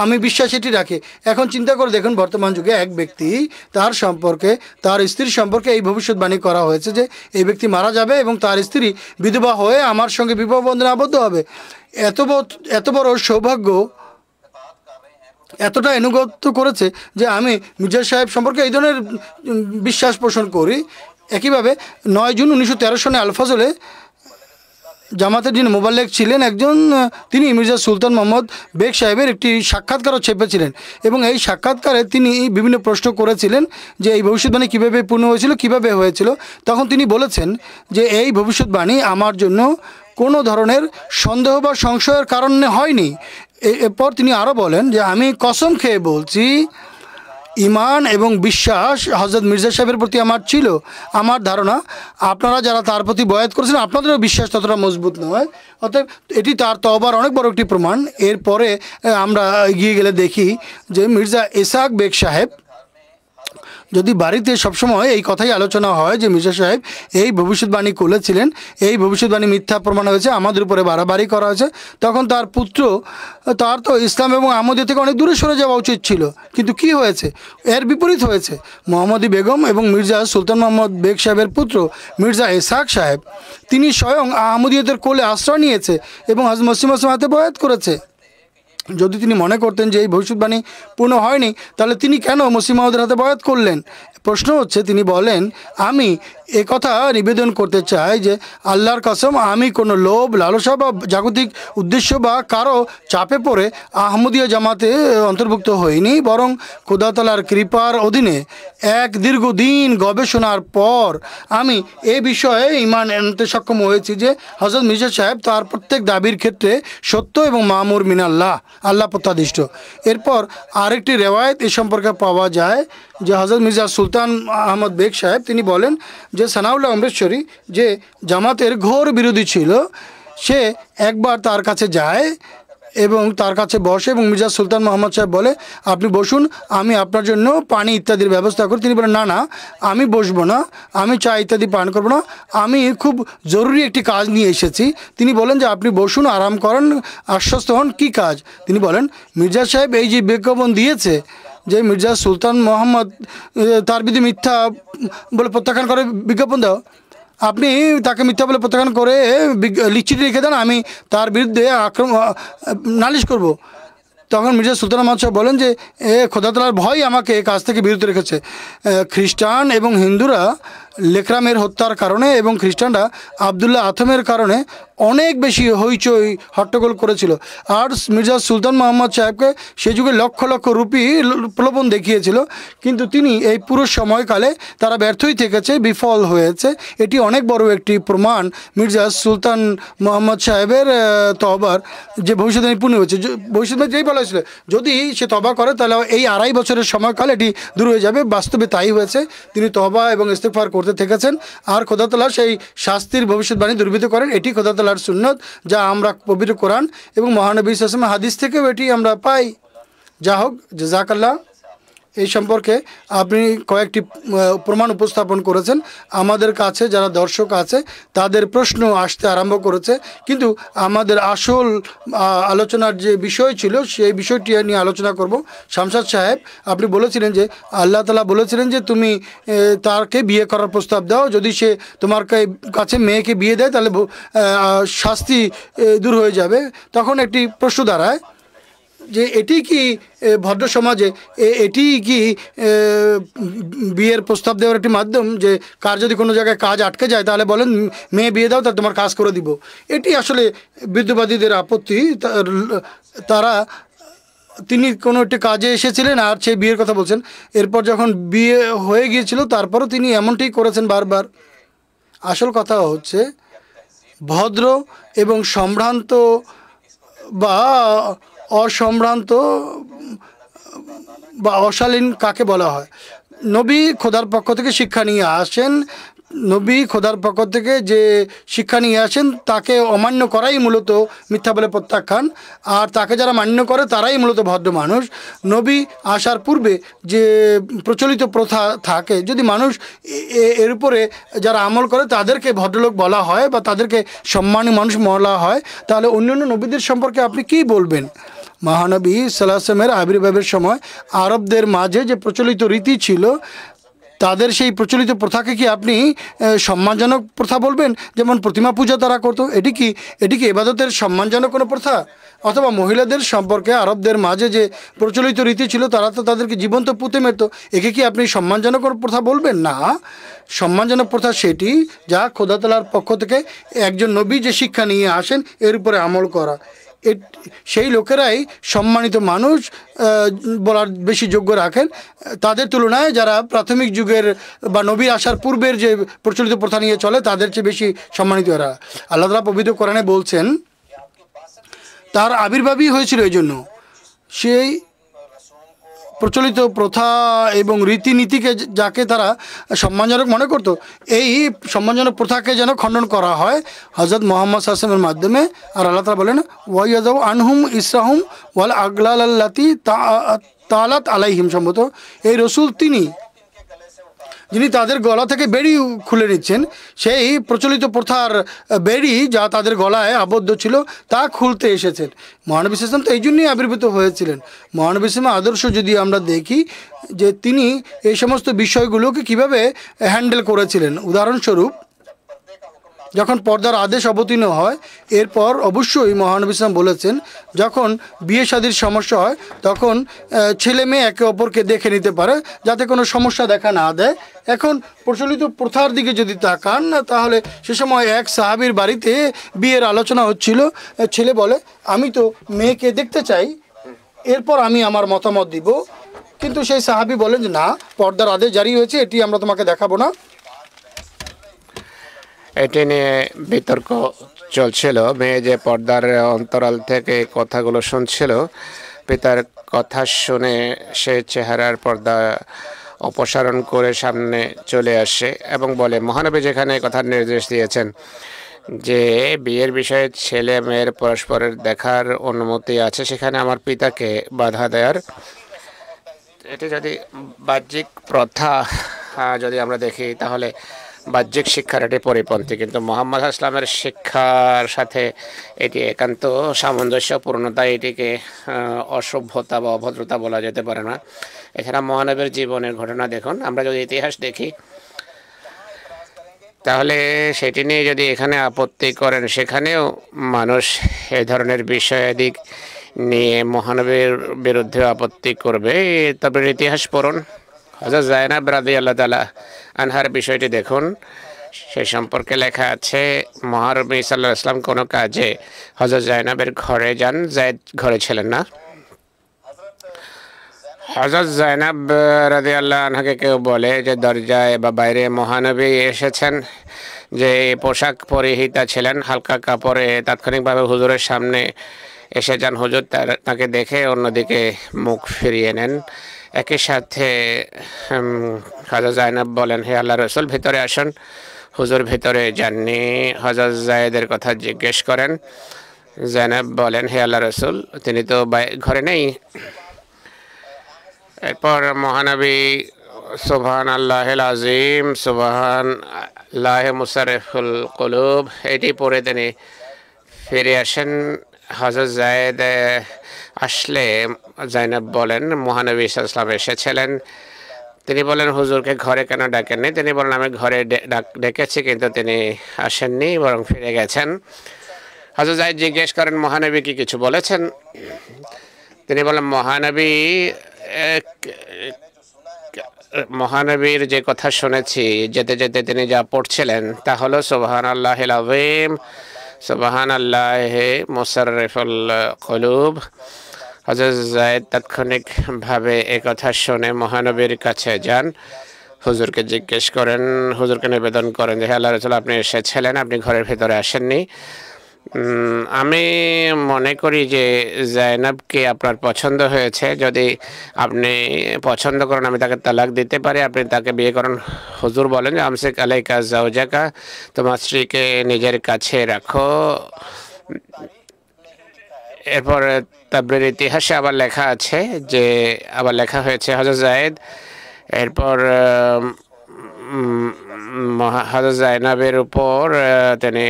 আমি বিশ্বাস এটি রাখি। এখন চিন্তা করে দেখুন, বর্তমান যুগে এক ব্যক্তি তার সম্পর্কে, তার স্ত্রীর সম্পর্কে এই ভবিষ্যদ্বাণী করা হয়েছে যে এই ব্যক্তি মারা যাবে এবং তার স্ত্রী বিধবা হয়ে আমার সঙ্গে বিবাহ বন্ধনে আবদ্ধ হবে। এত বড় সৌভাগ্য এতটা অনুগত করেছে যে আমি মির্জা সাহেব সম্পর্কে এই ধরনের বিশ্বাস পোষণ করি। একইভাবে 9 জুন 1913 সনে আল ফজলে জামাতের যিনি মোবাল্লেগ ছিলেন একজন, তিনি মির্জা সুলতান মোহাম্মদ বেগ সাহেবের একটি সাক্ষাৎকারও ছেপেছিলেন এবং এই সাক্ষাৎকারে তিনি বিভিন্ন প্রশ্ন করেছিলেন যে এই ভবিষ্যদ্বাণী কীভাবে পূর্ণ হয়েছিল, কীভাবে হয়েছিল। তখন তিনি বলেছেন যে এই ভবিষ্যদ্বাণী আমার জন্য কোনো ধরনের সন্দেহ বা সংশয়ের কারণে হয়নি। এরপর তিনি আরও বলেন যে আমি কসম খেয়ে বলছি, ইমান এবং বিশ্বাস হযরত মির্জা সাহেবের প্রতি আমার ছিল। আমার ধারণা আপনারা যারা তার প্রতি বয়াত করেছেন আপনাদেরও বিশ্বাস ততটা মজবুত নয়। অতএব এটি তার তওবার অনেক বড় একটি প্রমাণ। এরপরে আমরা এগিয়ে গেলে দেখি যে মির্জা ইসহাক বেগ সাহেব, যদি বাড়িতে সবসময় এই কথাই আলোচনা হয় যে মির্জা সাহেব এই ভবিষ্যদ্বাণী করেছিলেন, এই ভবিষ্যদ্বাণী মিথ্যা প্রমাণ হয়েছে, আমাদের উপরে বাড়াবাড়ি করা হয়েছে, তখন তার পুত্র, তার তো ইসলাম এবং আহমদিয়া থেকে অনেক দূরে সরে যাওয়া উচিত ছিল। কিন্তু কি হয়েছে? এর বিপরীত হয়েছে। মোহাম্মদী বেগম এবং মির্জা সুলতান মোহাম্মদ বেগ সাহেবের পুত্র মির্জা ইসহাক সাহেব, তিনি স্বয়ং আহমদিয়তের কোলে আশ্রয় নিয়েছে এবং হযরত মসিহ মাউদ হাতে বয়াত করেছে। যদি তিনি মনে করতেন যে এই ভবিষ্যদ্বাণী পূর্ণ হয়নি, তাহলে তিনি কেন মসিহ মাউদের হাতে বয়াত করলেন? প্রশ্ন হচ্ছে, তিনি বলেন আমি কথা নিবেদন করতে চাই যে আল্লাহর কসম, আমি কোনো লোভ, লালসা বা জাগতিক উদ্দেশ্য বা কারো চাপে পড়ে আহমদিয়া জামাতে অন্তর্ভুক্ত হইনি, বরং খোদা তাআলার কৃপার অধীনে এক দীর্ঘদিন গবেষণার পর আমি এ বিষয়ে ঈমান আনতে সক্ষম হয়েছি যে হযরত মির্জা সাহেব তার প্রত্যেক দাবির ক্ষেত্রে সত্য এবং মামুর মিনাল্লাহ, আল্লাহ প্রত্যাদিষ্ট। এরপর আরেকটি রেওয়ায়েত এ সম্পর্কে পাওয়া যায় যে হযরত মির্জা সুলতান আহমদ বেগ সাহেব তিনি বলেন যে সানাউল্লাহ অমৃতসরী যে জামাতের ঘোর বিরোধী ছিল, সে একবার তার কাছে যায় এবং তার কাছে বসে এবং মির্জা সুলতান মোহাম্মদ সাহেব বলে আপনি বসুন, আমি আপনার জন্য পানি ইত্যাদির ব্যবস্থা করি। তিনি বলেন না না, আমি বসবো না, আমি চা ইত্যাদি পান করবো না, আমি খুব জরুরি একটি কাজ নিয়ে এসেছি। তিনি বলেন যে আপনি বসুন, আরাম করেন, আশ্বস্ত হন। কী কাজ? তিনি বলেন মির্জা সাহেব এই যে বিজ্ঞাপন দিয়েছে যে মির্জা সুলতান মোহাম্মদ তার বিরুদ্ধে মিথ্যা বলে প্রত্যাখ্যান করে বিজ্ঞাপন দাও, আপনি তাকে মিথ্যা বলে প্রত্যাখ্যান করে লিখিত রেখে দেন, আমি তার বিরুদ্ধে নালিশ করব। তখন মির্জা সুলতান আহমদ সাহেব বলেন যে খোদা তাআলার ভয় আমাকে এই কাজ থেকে বিরত রেখেছে। খ্রিস্টান এবং হিন্দুরা লেকরামের হত্যার কারণে এবং খ্রিস্টানরা আবদুল্লাহ আথমের কারণে অনেক বেশি হইচই হট্টগোল করেছিল। আর মির্জা সুলতান মোহাম্মদ সাহেবকে সে যুগে লক্ষ লক্ষ রুপি প্রলোভন দেখিয়েছিল, কিন্তু তিনি এই পুরো সময়কালে তারা ব্যর্থই থেকেছে, বিফল হয়েছে। এটি অনেক বড় একটি প্রমাণ মির্জা সুলতান মোহাম্মদ সাহেবের তওবার যে ভবিষ্যৎবাণী পূর্ণ হয়েছে। ভবিষ্যৎবাণী যেই বলা হয়েছিল যদি সে তওবা করে তাহলে এই 2.5 বছরের সময়কাল এটি দূর হয়ে যাবে। বাস্তবে তাই হয়েছে, তিনি তওবা এবং ইস্তেগফার করতে থেকেছেন। আর খোদা তাআলা সেই শাস্তির ভবিষ্যৎবাণী দুর্বৃত্ত করেন। এটি খোদা তাআলার সুন্নত, যা আমরা পবিত্র কোরআন এবং মহানবী সাল্লাল্লাহু আলাইহি ওয়াসাল্লামের হাদিস থেকেও এটি আমরা পাই। যা হোক, জাযাকাল্লাহ। এই সম্পর্কে আপনি কয়েকটি প্রমাণ উপস্থাপন করেছেন। আমাদের কাছে যারা দর্শক আছে তাদের প্রশ্ন আসতে আরম্ভ করেছে, কিন্তু আমাদের আসল আলোচনার যে বিষয় ছিল সেই বিষয়টি নিয়ে আলোচনা করব। শামসাদ সাহেব, আপনি বলেছিলেন যে আল্লাহ তাআলা বলেছিলেন যে তুমি তাকে বিয়ে করার প্রস্তাব দাও, যদি সে তোমার কাছে মেয়েকে বিয়ে দেয় তাহলে শাস্তি দূর হয়ে যাবে। তখন একটি প্রশ্ন দাঁড়ায় যে এটি কি ভদ্র সমাজে এটি কি বিয়ের প্রস্তাব দেওয়ার একটি মাধ্যম, যে কার যদি কোনো জায়গায় কাজ আটকে যায় তাহলে বলেন মেয়ে বিয়ে দাও, তা তোমার কাজ করে দিব। এটি আসলে বিদ্যুৎবাদীদের আপত্তি। তিনি কোনো একটি কাজে এসেছিলেন আর সে বিয়ের কথা বলছেন, এরপর যখন বিয়ে হয়ে গিয়েছিল তারপরও তিনি এমনটি করেছেন বারবার। আসল কথা হচ্ছে ভদ্র এবং সম্ভ্রান্ত বা অসম্ভ্রান্ত বা অশালীন কাকে বলা হয়? নবী খোদার পক্ষ থেকে শিক্ষা নিয়ে আসেন, নবী খোদার পক্ষ থেকে যে শিক্ষা নিয়ে আসেন তাকে অমান্য করাই মূলত মিথ্যা বলে প্রত্যাখ্যান, আর তাকে যারা মান্য করে তারাই মূলত ভদ্র মানুষ। নবী আসার পূর্বে যে প্রচলিত প্রথা থাকে, যদি মানুষ এর উপরে যারা আমল করে তাদেরকে ভদ্রলোক বলা হয় বা তাদেরকে সম্মানী মানুষ বলা হয়, তাহলে অন্যান্য নবীদের সম্পর্কে আপনি কী বলবেন? মহানবী সাল্লাল্লাহু আলাইহি ওয়াসাল্লামের আবির্ভাবের সময় আরবদের মাঝে যে প্রচলিত রীতি ছিল, তাদের সেই প্রচলিত প্রথাকে কি আপনি সম্মানজনক প্রথা বলবেন? যেমন প্রতিমা পূজা তারা করতো, এটি কি ইবাদতের সম্মানজনক কোনো প্রথা? অথবা মহিলাদের সম্পর্কে আরবদের মাঝে যে প্রচলিত রীতি ছিল, তারা তো তাদেরকে জীবন্ত পুঁতে মেরত, একে কি আপনি সম্মানজনক প্রথা বলবেন? না, সম্মানজনক প্রথা সেটি যা খোদা তাআলার পক্ষ থেকে একজন নবী যে শিক্ষা নিয়ে আসেন এর উপরে আমল করা। সেই লোকেরাই সম্মানিত মানুষ বলার বেশি যোগ্য রাখেন তাদের তুলনায় যারা প্রাথমিক যুগের বা নবী আসার পূর্বের যে প্রচলিত প্রথা নিয়ে চলে তাদের চেয়ে বেশি সম্মানিত এরা। আল্লাহ তাআলা পবিত্র কোরআনে বলছেন তার আবির্ভাবই হয়েছিল এই জন্য। সেই প্রচলিত প্রথা এবং রীতিনীতিকে যাকে তারা সম্মানজনক মনে করত, এই সম্মানজনক প্রথাকে যেন খণ্ডন করা হয় হযরত মুহাম্মদ সাল্লাল্লাহু আলাইহি ওয়াসাল্লামের মাধ্যমে। আর আল্লাহ তাআলা বলেন ওয়াইয়াযু আনহুম ইসরাহুম ওয়াল আগলাল আল্লাতী তাআলাত আলাইহিম, সম্ভবত এই রসুল যিনি তাদের গলা থেকে বেড়ি খুলে নিচ্ছেন, সেই প্রচলিত প্রথার বেড়ি যা তাদের গলায় আবদ্ধ ছিল তা খুলতে এসেছেন। মহানবী সাল্লাল্লাহু আলাইহি ওয়াসাল্লাম তো এই জন্যই আবির্ভূত হয়েছিলেন। মহানবী সাল্লাল্লাহু আলাইহি ওয়াসাল্লামের আদর্শ যদি আমরা দেখি যে তিনি এই সমস্ত বিষয়গুলোকে কিভাবে হ্যান্ডেল করেছিলেন। উদাহরণস্বরূপ, যখন পর্দার আদেশ অবতীর্ণ হয় এরপর অবশ্যই মহানবী সাল্লাল্লাহু আলাইহি ওয়াসাল্লাম বলেছেন যখন বিয়ে শাদীর সমস্যা হয় তখন ছেলে মেয়ে একে অপরকে দেখে নিতে পারে যাতে কোনো সমস্যা দেখা না দেয়। এখন প্রচলিত প্রথার দিকে যদি তাকান তাহলে সে সময় এক সাহাবীর বাড়িতে বিয়ের আলোচনা হচ্ছিল। ছেলে বলে আমি তো মেয়েকে দেখতে চাই, এরপর আমি আমার মতামত দিব। কিন্তু সেই সাহাবী বলেন যে না, পর্দার আদেশ জারি হয়েছে, এটি আমরা তোমাকে দেখাবো না। এটি নিয়ে বিতর্ক চলছিল। মেয়ে যে পর্দার অন্তরাল থেকে কথাগুলো শুনছিল, পিতার কথা শুনে সে চেহারার পর্দা অপসারণ করে সামনে চলে আসে এবং বলে মহানবী যেখানে কথার নির্দেশ দিয়েছেন যে বিয়ের বিষয়ে ছেলে মেয়ের পরস্পরের দেখার অনুমতি আছে, সেখানে আমার পিতাকে বাধা দেওয়ার, এটি যদি বাহ্যিক প্রথা যদি আমরা দেখি তাহলে বাহ্যিক শিক্ষার এটি পরিপন্থী, কিন্তু মুহাম্মদ ইসলামের শিক্ষার সাথে এটি একান্ত সামঞ্জস্যপূর্ণ। তাই এটিকে অসভ্যতা বা অভদ্রতা বলা যেতে পারে না। এছাড়া মহানবীর জীবনের ঘটনা দেখুন। আমরা যদি ইতিহাস দেখি তাহলে সেটি নিয়ে যদি এখানে আপত্তি করেন, সেখানেও মানুষ এই ধরনের বিষয়াদিক নিয়ে মহানবীর বিরুদ্ধে আপত্তি করবে। তবে ইতিহাস পড়ুন, হযরত যায়েনব রাদিয়াল্লাহু তাআলা আনহার বিষয়টি দেখুন। সেই সম্পর্কে লেখা আছে, মহানবী সাল্লাল্লাহু আলাইহি ওয়াসাল্লাম কোনো কাজে হযরত যায়েনবের ঘরে যান, যায়েদ ঘরে ছিলেন না। হযরত যায়েনব রাদিয়াল্লাহু আনহাকে কেউ বলে যে দরজায় বা বাইরে মহানবী এসেছেন, যে পোশাক পরিহিতা ছিলেন হালকা কাপড়ে, তাৎক্ষণিকভাবে হুজুরের সামনে এসে যান। হুজুর তাকে দেখে অন্যদিকে মুখ ফিরিয়ে নেন। একই সাথে হযরত যায়েনব বলেন, হে আল্লাহর রাসূল ভিতরে আসুন। হুজুর ভিতরে যাননি। হযরত যায়েদের কথা জিজ্ঞেস করেন। যায়েনব বলেন, হে আল্লাহর রাসূল তিনি তো ঘরে নেই। এরপর মহানবী সুবহানাল্লাহিল আযীম সুবহানাল্লাহি মুসাররিফুল কুলুব এটি পড়ে তিনি ফিরে আসেন। হযরত যায়েদ আসলে যায়েনব বলেন, মহানবী সাল্লাল্লাহু আলাইহি ওয়াসাল্লাম এসেছিলেন। তিনি বলেন, হুজুরকে ঘরে কেন ডাকেননি? তিনি বলেন, আমি ঘরে ডেকেছি কিন্তু তিনি আসেননি, বরং ফিরে গেছেন। হযরত যায়েদ জিজ্ঞেস করেন, মহানবী কি কিছু বলেছেন? তিনি বলেন, মহানবীর যে কথা শুনেছি, যেতে যেতে তিনি যা পড়ছিলেন তা হলো সুবহানাল্লাহিল আযীম সুবহানাল্লাহি মুসাররিফুল কুলুব। হযরত যায়েদ তাৎক্ষণিকভাবে এই কথা শুনে মহানবীর কাছে যান, হুজুরকে জিজ্ঞেস করেন, হুজুরকে নিবেদন করেন যে হে আল্লাহর রাসূল আপনি এসেছিলেন, আপনি ঘরের ভিতরে আসেননি। আমি মনে করি যে যায়েনবকে আপনার পছন্দ হয়েছে। যদি আপনি পছন্দ করেন আমি তাকে তালাক দিতে পারি, আপনি তাকে বিয়ে করেন। হুজুর বলেন যে আমসিক আলাইকা যাওজাকা, তোমার স্ত্রীকে নিজের কাছে রাখো। এরপর তাবরির ইতিহাসে আবার লেখা আছে যে আবার লেখা হয়েছে হযরত যায়েদ এরপর হযরত যায়েনবের উপর তিনি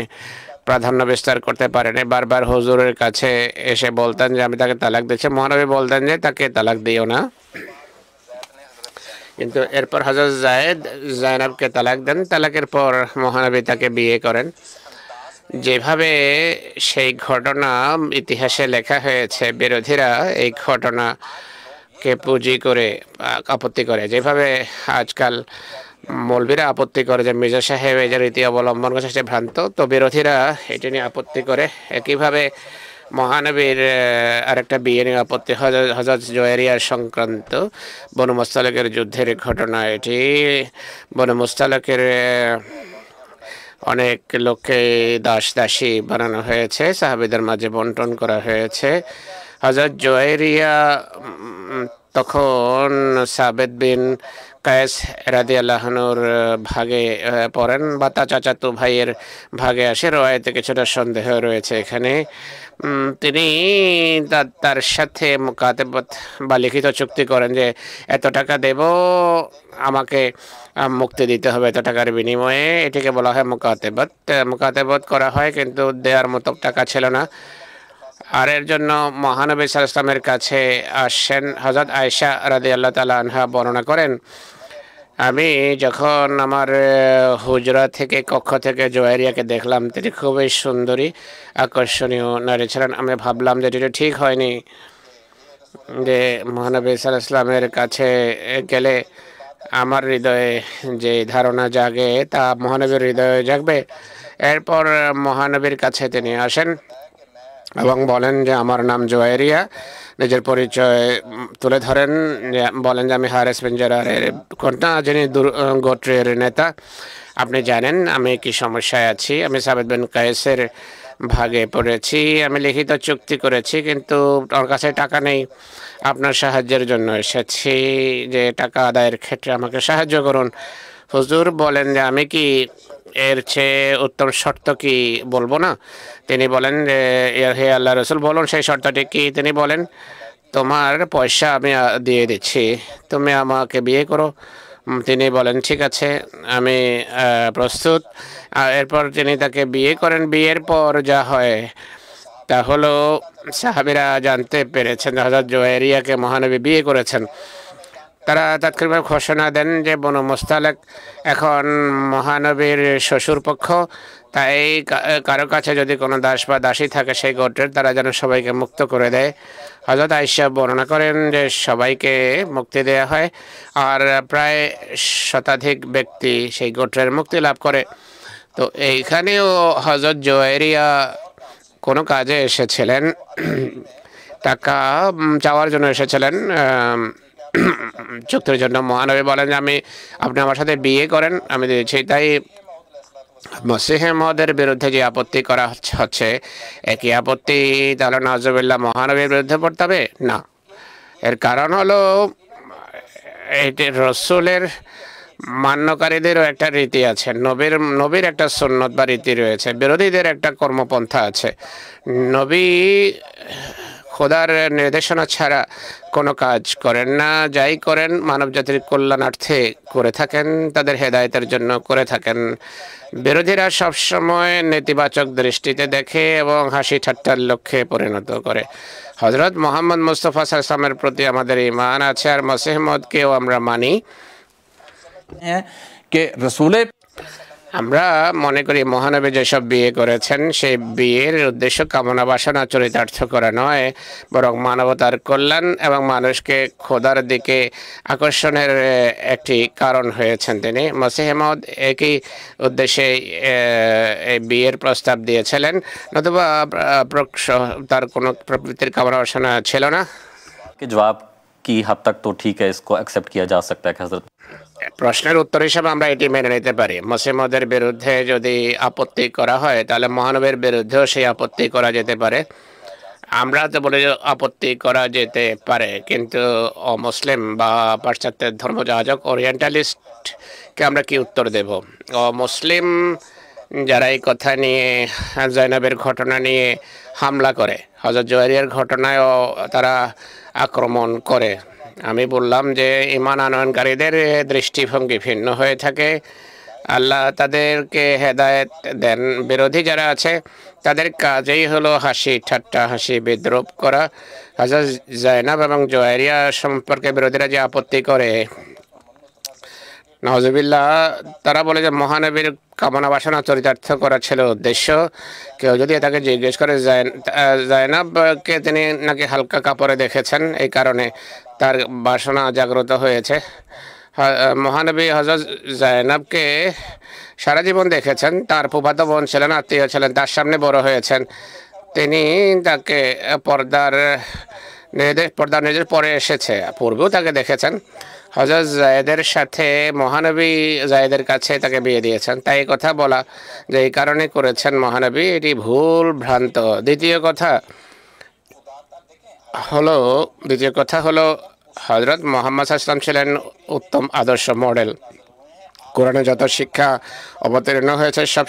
প্রাধান্য বিস্তার করতে পারেন। বারবার হুজুরের কাছে এসে বলতেন যে আমি তাকে তালাক দিচ্ছি। মহানবী বলতেন যে তাকে তালাক দিও না। কিন্তু এরপর হযরত যায়েদ যায়েনবকে তালাক দেন। তালাকের পর মহানবী তাকে বিয়ে করেন। যেভাবে সেই ঘটনা ইতিহাসে লেখা হয়েছে, বিরোধীরা এই ঘটনাকে পুঁজি করে আপত্তি করে। যেভাবে আজকাল মৌলবীরা আপত্তি করে যে মির্জা সাহেব এই যে রীতি অবলম্বন করছে সেটা ভ্রান্ত, তো বিরোধীরা এটি নিয়ে আপত্তি করে। একইভাবে মহানবীর আরেকটা বিয়ে নিয়ে আপত্তি, হযরত জুয়াইরিয়া সংক্রান্ত বনু মুস্তালিকের যুদ্ধের ঘটনা। এটি বনু মুস্তালিকের অনেক লোককে দাসী বানানো হয়েছে, সাহাবীদের মাঝে বন্টন করা হয়েছে। হযরত জুয়াইরিয়া তখন সাবেদ বিন কায়েস রাদিয়াল্লাহু আনহুর ভাগে পড়েন বা তার চাচাতো ভাইয়ের ভাগে আসে। রওয়ায়েতে কিছুটা সন্দেহ রয়েছে এখানে। তিনি তার সাথে মুকাতাবাত বা লিখিত চুক্তি করেন যে এত টাকা দেব, আমাকে মুক্তি দিতে হবে এত টাকার বিনিময়ে। এটিকে বলা হয় মুকাতাবাত করা হয়, কিন্তু দেওয়ার মতো টাকা ছিল না। আর এর জন্য মহানবী সাল্লাল্লাহু আলাইহি ওয়াসাল্লামের কাছে আসেন। হযরত আয়েশা রাদিয়াল্লাহু তাআলা আনহা বর্ণনা করেন, আমি যখন আমার হুজরা থেকে কক্ষ থেকে জুয়াইরিয়াকে দেখলাম, তিনি খুবই সুন্দরী আকর্ষণীয় নারী ছিলেন। আমি ভাবলাম যে এটা ঠিক হয়নি যে মহানবী সাল্লাল্লাহু আলাইহি ওয়াসাল্লামের কাছে গেলে আমার হৃদয়ে যে ধারণা জাগে তা মহানবীর হৃদয়ে জাগবে। এরপর মহানবীর কাছে তিনি আসেন এবং বলেন যে আমার নাম জুয়াইরিয়া। নিজের পরিচয় তুলে ধরেন, বলেন যে আমি হারেস বিন জারারের কন্যা, যিনি গোত্রের নেতা। আপনি জানেন আমি কি সমস্যায় আছি। আমি সাবেদ বিন কায়েসের ভাগে পড়েছি, আমি লিখিত চুক্তি করেছি, কিন্তু ওর কাছে টাকা নেই। আপনার সাহায্যের জন্য এসেছি, যে টাকা আদায়ের ক্ষেত্রে আমাকে সাহায্য করুন। হুজুর বলেন যে আমি কি এর চেয়ে উত্তম শর্ত কি বলবো না? তিনি বলেন যে হে আল্লাহর রাসূল বলুন সেই শর্তটি কি? তিনি বলেন তোমার পয়সা আমি দিয়ে দিচ্ছি, তুমি আমাকে বিয়ে করো। তিনি বলেন ঠিক আছে, আমি প্রস্তুত। এরপর তিনি তাকে বিয়ে করেন। বিয়ের পর যা হয় তা হলো সাহাবীরা জানতে পেরেছেন হযরত জুয়াইরিয়াকে মহানবী বিয়ে করেছেন। তারা তাৎক্ষণিকভাবে ঘোষণা দেন যে বনু মুস্তালিক এখন মহানবীর শ্বশুরপক্ষ, তাই কারো কাছে যদি কোনো দাস বা দাসী থাকে সেই গোত্রের, তারা যেন সবাইকে মুক্ত করে দেয়। হযরত আয়েশা বর্ণনা করেন যে সবাইকে মুক্তি দেয়া হয়, আর প্রায় শতাধিক ব্যক্তি সেই গোত্রের মুক্তি লাভ করে। তো এইখানেও হযরত জুয়াইরিয়া কোনো কাজে এসেছিলেন, টাকা চাওয়ার জন্য এসেছিলেন চুক্তির জন্য। মহানবী বলেন যে আপনি আমার সাথে বিয়ে করেন, আমি দিয়েছি। তাই মসিহে মওদের বিরুদ্ধে যে আপত্তি করা হচ্ছে, একই আপত্তি তাহলে নাউজুবিল্লাহ মহানবীর বিরুদ্ধে পড়তে হবে না। এর কারণ হলো এটি রসুলের মান্যকারীদেরও একটা রীতি আছে, নবীর একটা সুন্নত বা রীতি রয়েছে, বিরোধীদের একটা কর্মপন্থা আছে। নবী খোদার নির্দেশনা ছাড়া কোনো কাজ করেন না, যাই করেন মানবজাতির কল্যাণার্থে করে থাকেন, তাদের হেদায়েতের জন্য করে থাকেন। বিরোধীরা সবসময় নেতিবাচক দৃষ্টিতে দেখে এবং হাসি ঠাট্টার লক্ষ্যে পরিণত করে। হযরত মুহাম্মদ মুস্তাফা সাল্লাল্লাহু আলাইহি ওয়াসাল্লামের প্রতি আমাদের ঈমান আছে, আর মসিহ মওদকেও আমরা মানি। আমরা মনে করি মহানবী যেসব বিয়ে করেছেন সেই বিয়ের উদ্দেশ্য কামনা বাসনা চরিতার্থ করা নয়, বরং মানবতার কল্যাণ এবং মানুষকে খোদার দিকে আকর্ষণের একটি কারণ হয়েছেন তিনি। মসিহ মওদ একই উদ্দেশ্যে এই বিয়ের প্রস্তাব দিয়েছিলেন, নতুবা তার কোনো প্রবৃত্তির কামনা বাসনা ছিল না। জবাব কি হদ তক তো ঠিক है, इसको एक्सेप्ट किया जा सकता है हजरत। প্রশ্নের উত্তর হিসাবে আমরা এটি মেনে নিতে পারি, মসিহ মওদের বিরুদ্ধে যদি আপত্তি করা হয় তাহলে মহানবীর বিরুদ্ধেও সেই আপত্তি করা যেতে পারে। আমরা তো বলি আপত্তি করা যেতে পারে, কিন্তু অমুসলিম বা পাশ্চাত্যের ধর্মযাজক ওরিয়েন্টালিস্টকে আমরা কি উত্তর দেব? অমুসলিম যারা এই কথা নিয়ে, জয়নবের ঘটনা নিয়ে হামলা করে, হযরত জুয়াইরিয়ার ঘটনায়ও তারা আক্রমণ করে, আমি বললাম যে ঈমান আনয়নকারীদের দৃষ্টিভঙ্গি ভিন্ন হয়ে থাকে, আল্লাহ তাদেরকে হেদায়েত দেন। বিরোধী যারা আছে তাদের কাজেই হলো হাসি ঠাট্টা, হাসি বিদ্রুপ করা। হযরত জায়নাব এবং জুয়াইরিয়া সম্পর্কে বিরোধীরা যে আপত্তি করে, নাউজুবিল্লাহ, তারা বলে যে মহানবীর কামনা বাসনা চরিতার্থ করা ছিল উদ্দেশ্য। কেউ যদি তাকে জিজ্ঞেস করে, জায়নাবকে তিনি নাকি হালকা কাপড়ে দেখেছেন, এই কারণে তার বাসনা জাগ্রত হয়েছে। মহানবী হযরত জায়নাবকে সারা জীবন দেখেছেন, তার ফুফাতো বোন ছিলেন, আত্মীয় ছিলেন, তার সামনে বড় হয়েছেন। তিনি তাকে পর্দার নির্দেশ পরে এসেছে, পূর্বেও তাকে দেখেছেন। হযরত জায়েদের সাথে মহানবী জায়েদের কাছে তাকে বিয়ে দিয়েছেন, তাই কথা বলা যে এই কারণে করেছেন মহানবী, এটি ভুল ভ্রান্ত। দ্বিতীয় কথা হলো হযরত মুহাম্মদ সাল্লাল্লাহু আলাইহি ওয়াসাল্লাম ছিলেন উত্তম আদর্শ মডেল। কোরআনে যত শিক্ষা অবতীর্ণ হয়েছে সব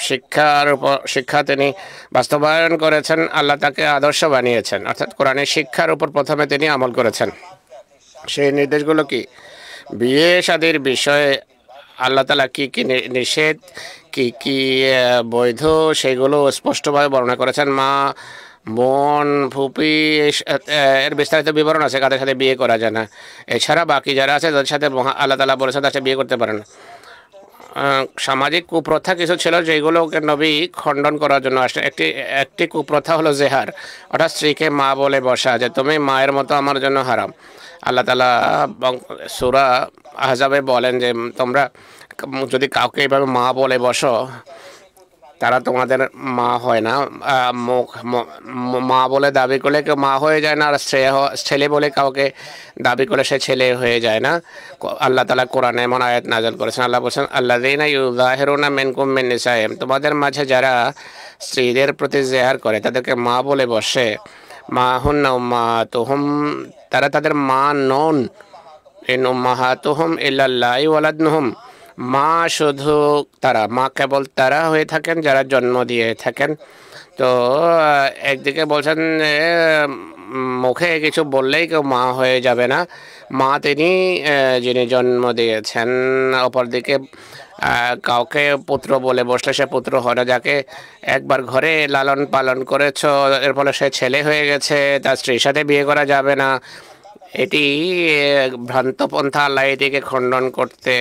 শিক্ষা তিনি বাস্তবায়ন করেছেন, আল্লাহ তাকে আদর্শ বানিয়েছেন, অর্থাৎ কোরআনের শিক্ষার উপর প্রথমে তিনি আমল করেছেন। সেই নির্দেশগুলো কি? বিয়ে শাদীর বিষয়ে আল্লাহ তাআলা কি কি নিষেধ, কি কি বৈধ, সেগুলো স্পষ্টভাবে বর্ণনা করেছেন। মা, বোন, ফুপি এর বিস্তারিত বিবরণ আছে, কাদের সাথে বিয়ে করা যায় না। এছাড়া বাকি যারা আছে তাদের সাথে আল্লাহ তাআলা বলেছেন তার সাথে বিয়ে করতে পারেন। সামাজিক কুপ্রথা কিছু ছিল যেগুলোকে নবী খণ্ডন করার জন্য আসলে একটি কুপ্রথা হলো জেহার, অর্থাৎ স্ত্রীকে মা বলে বসা, যে তুমি মায়ের মতো আমার জন্য হারাম। আল্লাহ তাআলা সূরা আহজাবে বলেন যে তোমরা যদি কাউকে এইভাবে মা বলে বসো, তারা তোমাদের মা হয় না। মা বলে দাবি করলে কেউ মা হয়ে যায় না, আর ছেলে বলে কাউকে দাবি করলে সে ছেলে হয়ে যায় না। আল্লাহ তাআলা কোরআনে এমন আয়াত নাযিল করেছেন, আল্লাহ বলছেন আল্লাযীনা ইউযাহিরুনা মিনকুম মিন নিসাইহিম, তোমাদের মাঝে যারা স্ত্রীদের প্রতি জেহার করে তাদেরকে মা বলে বসে, মা হুন্না উম্মাহাতুহুম, তারা তাদের মা নন। ইন উম্মাহাতুহুম ইল্লাল্লাহি ওয়ালাদনুহুম, মা শুধু তারা, মা কেবল তারা হয়ে থাকেন যারা জন্ম দিয়ে থাকেন। তো একদিকে বলছেন মুখে কিছু বললেই কেউ মা হয়ে যাবে না, মা তিনি যিনি জন্ম দিয়েছেন। অপরদিকে কাউকে পুত্র বলে বসলে সে পুত্র হয় না। যাকে একবার ঘরে লালন পালন করেছ, এর ফলে সে ছেলে হয়ে গেছে, তার স্ত্রীর সাথে বিয়ে করা যাবে না। এটি ভ্রান্ত পন্থা, আল্লাহ এটিকে খণ্ডন করতে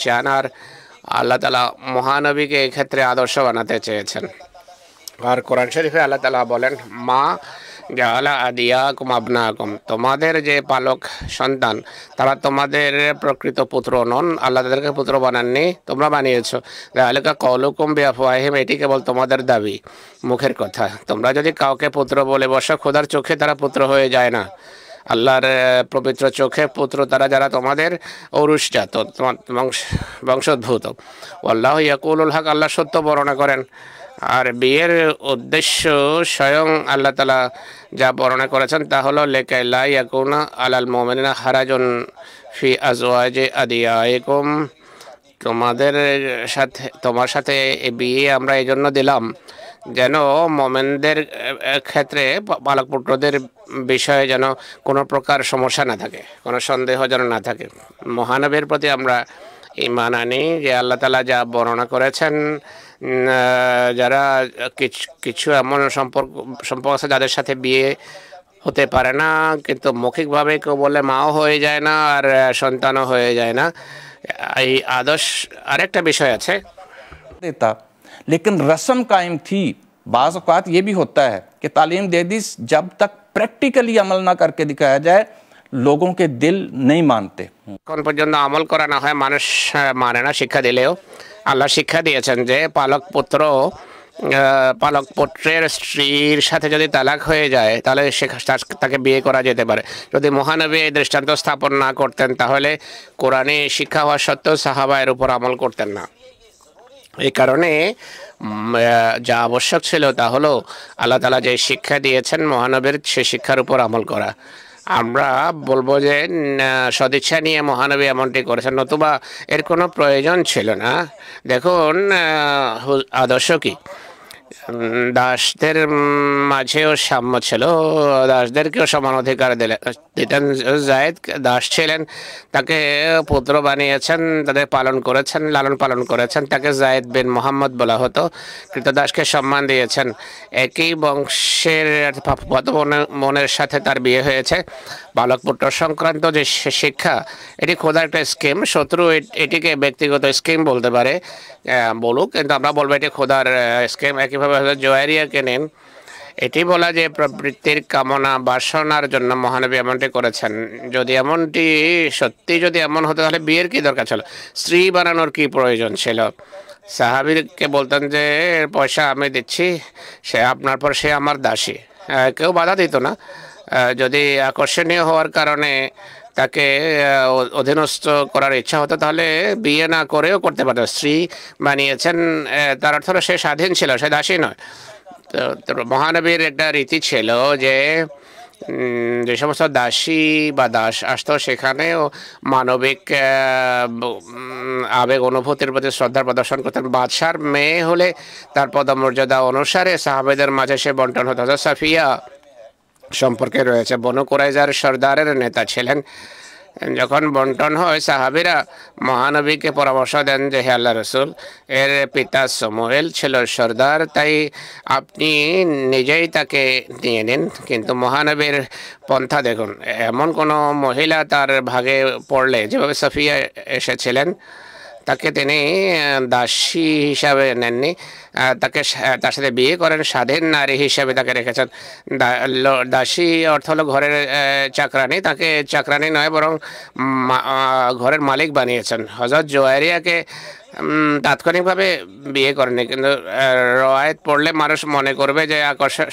চান আর আল্লাহ তাআলা মহানবীকে এক্ষেত্রে আদর্শ বানাতে চেয়েছেন। আর কোরআন শরীফে আল্লাহ তাআলা বলেন, মা জাআলা আদিয়াকুম আবনাকুম, তোমাদের যে পালক সন্তান তারা তোমাদের প্রকৃত পুত্র নন, আল্লাহ তাদেরকে পুত্র বানাননি, তোমরা বানিয়েছো। যালিকা কওলুকুম বিআফওয়াহিহিম, এটি কেবল তোমাদের দাবি, মুখের কথা। তোমরা যদি কাউকে পুত্র বলে বসো, খোদার চোখে তারা পুত্র হয়ে যায় না। আল্লাহর পবিত্র চোখে পুত্র তারা যারা তোমাদের ঔরসজাত, তোমার বংশোদ্ভূত। আল্লাহ ইয়াকুলুল হক, আল্লাহ সত্য বর্ণনা করেন। আর বিয়ের উদ্দেশ্য স্বয়ং আল্লাহ তাআলা যা বর্ণনা করেছেন তা হলো লিকাই লা ইয়াকুনা আলাল মুমিনিনা হারাজুন ফি আজওয়াজি আদিয়াইকুম, তোমার সাথে এই বিয়ে আমরা এই জন্য দিলাম যেন মোমেনদের ক্ষেত্রে বালক পুত্রদের বিষয়ে যেন কোনো প্রকার সমস্যা না থাকে, কোনো সন্দেহ যেন না থাকে। মহানবীর প্রতি আমরা ঈমান আনি যে আল্লাহ তাআলা যা বর্ণনা করেছেন, যারা কিছু এমন সম্পর্ক আছে যাদের সাথে বিয়ে হতে পারে না, কিন্তু মৌখিকভাবে কেউ বলে মাও হয়ে যায় না আর সন্তানও হয়ে যায় না। এই আদর্শ আরেকটা বিষয় আছে, देता, लेकिन रस्म कायम थी। बाज़ औक़ात ये भी होता है कि तालीम दे दी, जब तक प्रैक्टिकली अमल ना करके दिखाया जाए लोगों के दिल नहीं मानते। কোন পর্যন্ত আমল করা না হয় মানুষ মানে না, শিক্ষা দিলেও। আল্লাহ শিক্ষা দিয়েছেন যে পালক পুত্রের স্ত্রীর সাথে যদি তালাক হয়ে যায় তাহলে তাকে বিয়ে করা যেতে পারে। যদি মহানবী এই দৃষ্টান্ত স্থাপন না করতেন তাহলে কোরআনে শিক্ষা হওয়া সত্ত্বেও সাহাবা এর উপর আমল করতেন না। এই কারণে যা আবশ্যক ছিল তা হলো আল্লাহ তাআলা যে শিক্ষা দিয়েছেন মহানবীর সে শিক্ষার উপর আমল করা। আমরা বলবো যে সদিচ্ছা নিয়ে মহানবী এমনটি করেছেন, নতুবা এর কোনো প্রয়োজন ছিল না। দেখুন আদর্শ কি, দাসদের মাঝেও সাম্য ছিল, দাসদেরকেও সমান অধিকার দিতেন। যায়েদ দাস ছিলেন, তাকে পুত্র বানিয়েছেন, তাদের লালন পালন করেছেন, তাকে যায়েদ বিন মোহাম্মদ বলা হতো। কৃতদাসকে সম্মান দিয়েছেন। একই বংশের মনের সাথে তার বিয়ে হয়েছে। বালক পুত্র সংক্রান্ত যে শিক্ষা, এটি খোদার একটা স্কিম। শত্রু এটিকে ব্যক্তিগত স্কিম বলতে পারে, বলুক, কিন্তু আমরা বলবো এটি খোদার স্কিম। একইভাবে জোয়ারিয়াকে নেন, এটি বলা যে প্রবৃত্তির কামনা বাসনার জন্য মহানবী এমনটি করেছেন। যদি এমনটি সত্যি যদি এমন হতো তাহলে বিয়ের কি দরকার ছিল, স্ত্রী বানানোর কি প্রয়োজন ছিল? সাহাবীকে বলতেন যে পয়সা আমি দিচ্ছি, সে আপনার পর সে আমার দাসী, কেউ বাধা দিত না। যদি আকর্ষণীয় হওয়ার কারণে তাকে অধীনস্থ করার ইচ্ছা হতো তাহলে বিয়ে না করেও করতে পারত। স্ত্রী বানিয়েছেন, তার অর্থ সে স্বাধীন ছিল, সে দাসী নয়। তো মহানবীর একটা রীতি ছিল যে যে সমস্ত দাসী বা দাস আসতো সেখানেও মানবিক আবেগ অনুভূতির প্রতি শ্রদ্ধা প্রদর্শন করতেন। বাদশার মেয়ে হলে তার পদমর্যাদা অনুসারে সাহাবেদের মাঝে সে বন্টন হতো। সাফিয়া সম্পর্কে রয়েছে, বনু কুরাইজার সর্দারের নেতা ছিলেন। যখন বন্টন হয় সাহাবীরা মহানবীকে পরামর্শ দেন যে হে আল্লাহ রসুল, এর পিতা সমুয়েল ছিল সর্দার, তাই আপনি নিজেই তাকে নিয়ে নিন। কিন্তু মহানবীর পন্থা দেখুন, এমন কোনো মহিলা তার ভাগে পড়লে, যেভাবে সাফিয়া এসেছিলেন, তাকে তিনি দাসী হিসাবে নেননি, তার সাথে বিয়ে করেন, স্বাধীন নারী হিসাবে তাকে রেখেছেন। দাসী অর্থ হলো ঘরের চাকরানি, তাকে চাকরানি নয় বরং ঘরের মালিক বানিয়েছেন। হযরত জোয়ারিয়াকে তাৎক্ষণিকভাবে বিয়ে করেনি, কিন্তু রওয়ায়েত পড়লে মানুষ মনে করবে যে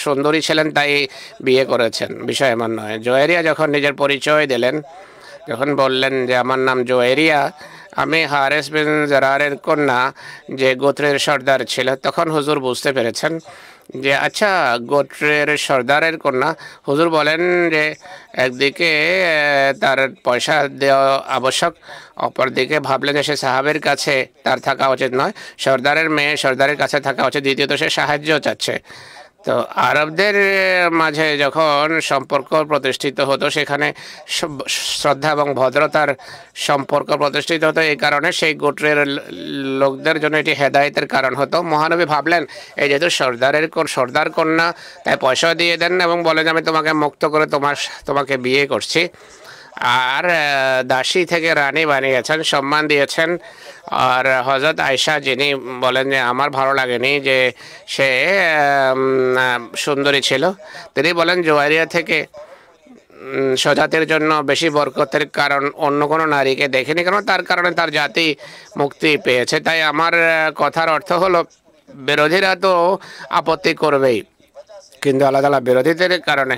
সুন্দরী ছিলেন তাই বিয়ে করেছেন, বিষয় এমন নয়। জোয়ারিয়া যখন নিজের পরিচয় দিলেন, যখন বললেন যে আমার নাম জোয়ারিয়া, আমি হারেস বিন জারারের কন্যা, যে গোত্রের সর্দার ছিল, তখন হুজুর বুঝতে পেরেছেন যে আচ্ছা গোত্রের সর্দারের কন্যা। হুজুর বলেন যে একদিকে তার পয়সা দেওয়া আবশ্যক, অপরদিকে ভাবলেন যে সে সাহাবের কাছে তার থাকা উচিত নয়, সর্দারের মেয়ে সর্দারের কাছে থাকা উচিত। দ্বিতীয়ত সে সাহায্য চাচ্ছে। তো আরবদের মাঝে যখন সম্পর্ক প্রতিষ্ঠিত হতো সেখানে শ্রদ্ধা এবং ভদ্রতার সম্পর্ক প্রতিষ্ঠিত হতো। এই কারণে সেই গোত্রের লোকদের জন্য এটি হেদায়েতের কারণ হতো। মহানবী ভাবলেন এই যেহেতু সর্দার কন্যা, তাই পয়সা দিয়ে দেন এবং বলেন আমি তোমাকে মুক্ত করে তোমাকে বিয়ে করছি। আর দাসী থেকে রানী বানিয়েছেন, সম্মান দিয়েছেন। আর হযরত আয়েশা যিনি বলেন যে আমার ভালো লাগেনি যে সে সুন্দরী ছিল, তিনি বলেন জোয়ারিয়া থেকে স্বজাতির জন্য বেশি বরকতের কারণ অন্য কোনো নারীকে দেখেনি, কারণ তার কারণে তার জাতি মুক্তি পেয়েছে। তাই আমার কথার অর্থ হলো বিরোধীরা তো আপত্তি করবেই, কিন্তু আল্লাহ তাআলা বিরোধীদের কারণে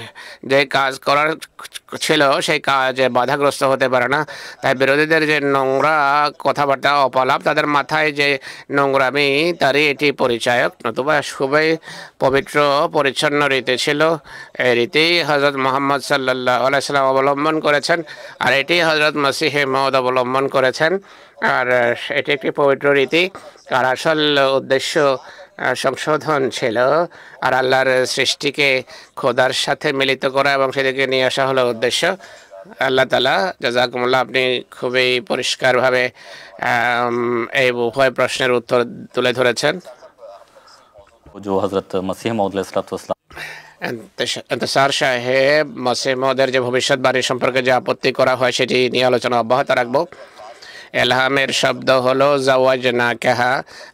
যে কাজ করার ছিল সেই কাজে বাধাগ্রস্ত হতে পারে না। তাই বিরোধীদের যে নোংরা কথাবার্তা অপলাপ, তাদের মাথায় যে নোংরামি, তারই এটি পরিচায়ক। নতুবা খুবই পবিত্র পরিচ্ছন্ন রীতি ছিল। এই রীতি হযরত মুহাম্মদ সাল্লাল্লাহু আলাইহি সাল্লাম অবলম্বন করেছেন, আর এটি হযরত মসিহে মাউদ অবলম্বন করেছেন। আর এটি একটি পবিত্র রীতি, আর আসল উদ্দেশ্য সংশোধন ছিল, আর আল্লাহর সৃষ্টিকে খোদার সাথে মিলিত করা এবং সেদিকে নিয়ে আসা হলো উদ্দেশ্য। আল্লাহ তাআলা জাযাকুমুল্লাহ, আপনি খুবই পরিষ্কারভাবে এই উভয় প্রশ্নের উত্তর তুলে ধরেছেন। जो हज़रत मसीह मौद अलैहिस्सलाम ইন্তেসার সাহেব মসিহ মউদের যে ভবিষ্যৎবাণী সম্পর্কে যে আপত্তি করা হয় সেটি নিয়ে আলোচনা অব্যাহত রাখবো। এলহামের শব্দ হলো জাওয়াজনাকাহা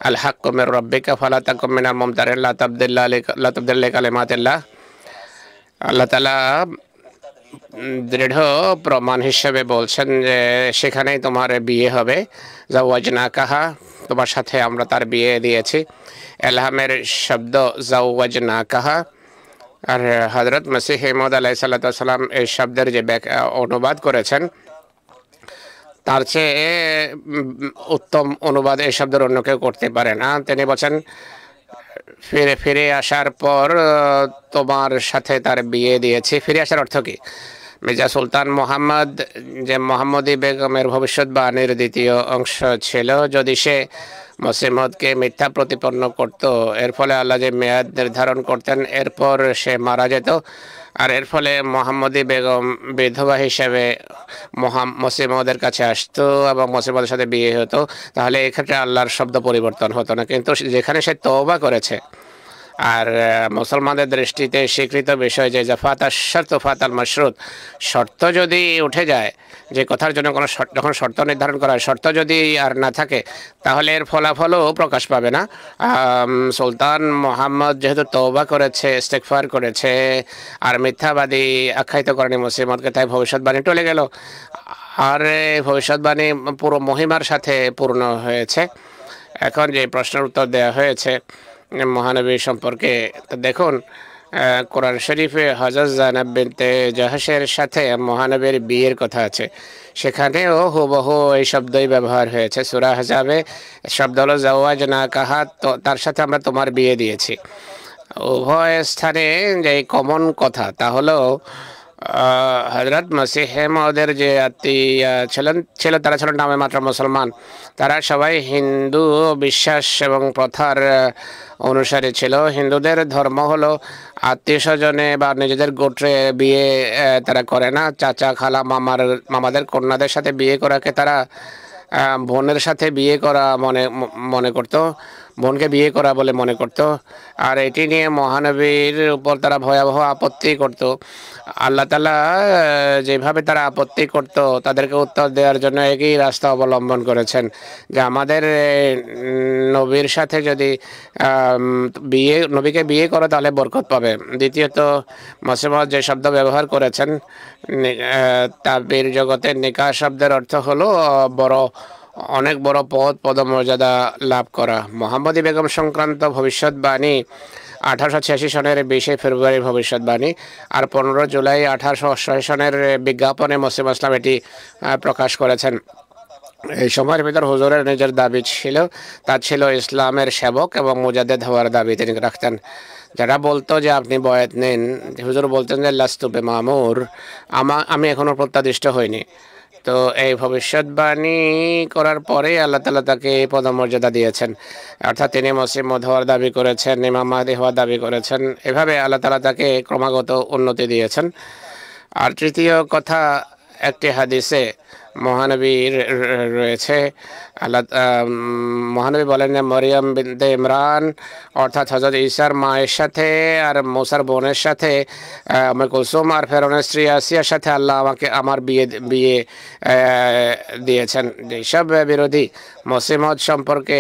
আল হাক্কু মির রাব্বিকা ফালা তাকুম মিনাল মুমতারিন লা তাবদিলা লিকালিমাতিল্লাহ। আল্লাহ তাআলা দৃঢ় প্রমাণ হিসেবে বলছেন যে সেখানেই তোমার বিয়ে হবে। জাওয়াজনাকাহা, তোমার সাথে আমরা তার বিয়ে দিয়েছি। এলহামের শব্দ জাওয়াজনাকাহা। আর হযরত মসিহ মাউদ আলাইহিস সালাম এই শব্দের যে অনুবাদ করেছেন, তার চেয়ে উত্তম অনুবাদ এই শব্দের অন্য কেউ করতে পারে না। তিনি বলছেন ফিরে ফিরে আসার পর তোমার সাথে তার বিয়ে দিয়েছি। ফিরে আসার অর্থ কি? মির্জা সুলতান মোহাম্মদ যে মোহাম্মদী বেগমের ভবিষ্যৎবাণীর দ্বিতীয় অংশ ছিল, যদি সে মসিহ মউদকে মিথ্যা প্রতিপন্ন করত, এর ফলে আল্লাহ যে মেয়াদ নির্ধারণ করতেন এরপর সে মারা যেত, আর এর ফলে মোহাম্মদী বেগম বিধবা হিসেবে মসিহ মউদের কাছে আসতো এবং মসিহ মউদের সাথে বিয়ে হতো, তাহলে এক্ষেত্রে আল্লাহর শব্দ পরিবর্তন হতো না। কিন্তু যেখানে সে তওবা করেছে, আর মুসলমানদের দৃষ্টিতে স্বীকৃত বিষয় যে জাফাত আশ-শর্ত ফাতাল মাশরুত, শর্ত যদি উঠে যায়, যে কথার জন্য কোনো যখন শর্ত নির্ধারণ করা হয়, শর্ত যদি আর না থাকে তাহলে এর ফলাফলও প্রকাশ পাবে না। সুলতান মোহাম্মদ যেহেতু তওবা করেছে, ইস্তেগফার করেছে, আর মিথ্যাবাদী আখ্যায়িত করেনি মসিহ মউদকে, তাই ভবিষ্যৎবাণী টলে গেল, আর ভবিষ্যৎবাণী পুরো মহিমার সাথে পূর্ণ হয়েছে। এখন যে প্রশ্নের উত্তর দেওয়া হয়েছে মহানবী সম্পর্কে, তো দেখুন কোরআন শরীফে হযরত যায়েনব বিনতে জাহশের সাথে মহানবীর বিয়ের কথা আছে, সেখানেও হুবহু এই শব্দই ব্যবহার হয়েছে। সূরা আহজাবে শব্দ হলো জাওয়াজনাকাহা, তো তার সাথে আমরা তোমার বিয়ে দিয়েছি। উভয় স্থানে যে কমন কথা তা হলো হযরত মসিহ মউদের যে আত্মীয় ছিল তারা ছিল নামে মাত্র মুসলমান, তারা সবাই হিন্দু বিশ্বাস এবং প্রথার অনুসারী ছিল। হিন্দুদের ধর্ম হলো আত্মীয় স্বজনে বা নিজেদের গোত্রে বিয়ে তারা করে না। চাচা খালা মামাদের কন্যাদের সাথে বিয়ে করাকে তারা বোনের সাথে বিয়ে করা মনে করত, বোনকে বিয়ে করা বলে মনে করত, আর এটি নিয়ে মহানবীর উপর তারা ভয়াবহ আপত্তি করত। আল্লাহ তাআলা যেভাবে তারা আপত্তি করত তাদেরকে উত্তর দেওয়ার জন্য একই রাস্তা অবলম্বন করেছেন, যে আমাদের নবীর সাথে যদি নবীকে বিয়ে করো তাহলে বরকত পাবে। দ্বিতীয়ত মসিহ মউদ যে শব্দ ব্যবহার করেছেন তাবির জগতের নিকাহ শব্দের অর্থ হলো অনেক বড় পদমর্যাদা লাভ করা। মোহাম্মদী বেগম সংক্রান্ত ভবিষ্যৎবাণী 1886 সনের 20 ফেব্রুয়ারি ভবিষ্যৎবাণী, আর 15 জুলাই 1888 সনের বিজ্ঞাপনে মসিহ ইসলাম এটি প্রকাশ করেছেন। এই সময়ের ভিতর হুজুরের নিজের দাবি ছিল, তা ছিল ইসলামের সেবক এবং মুজাদ্দিদ হওয়ার দাবি তিনি রাখতেন। যারা বলতো যে আপনি বয়াত নেন, হুজুর বলতেন যে লাস্তু বিমামুর, আমি এখনো প্রত্যাদিষ্ট হইনি। তো এই ভবিষ্যৎবাণী করার পরে আল্লাহ তাআলা তাকে এই পদমর্যাদা দিয়েছেন, অর্থাৎ তিনি মসিহ মউদ হওয়ার দাবি করেছেন, ইমাম মাহদী হওয়ার দাবি করেছেন, এভাবে আল্লাহ তাআলা তাকে ক্রমাগত উন্নতি দিয়েছেন। আর তৃতীয় কথা, একটি হাদিসে মহানবীর রয়েছে আল্লাহ মহানবী বলেন যে মরিয়ম বিনতে ইমরান অর্থাৎ হযরত ঈসার মায়ের সাথে আর মুসার বোনের সাথে উম্মে কুলসুম আর ফেরাউনের স্ত্রী আসিয়ার সাথে আল্লাহ আমাকে আমার বিয়ে দিয়েছেন। যেসব বিরোধী মসিহ মউদ সম্পর্কে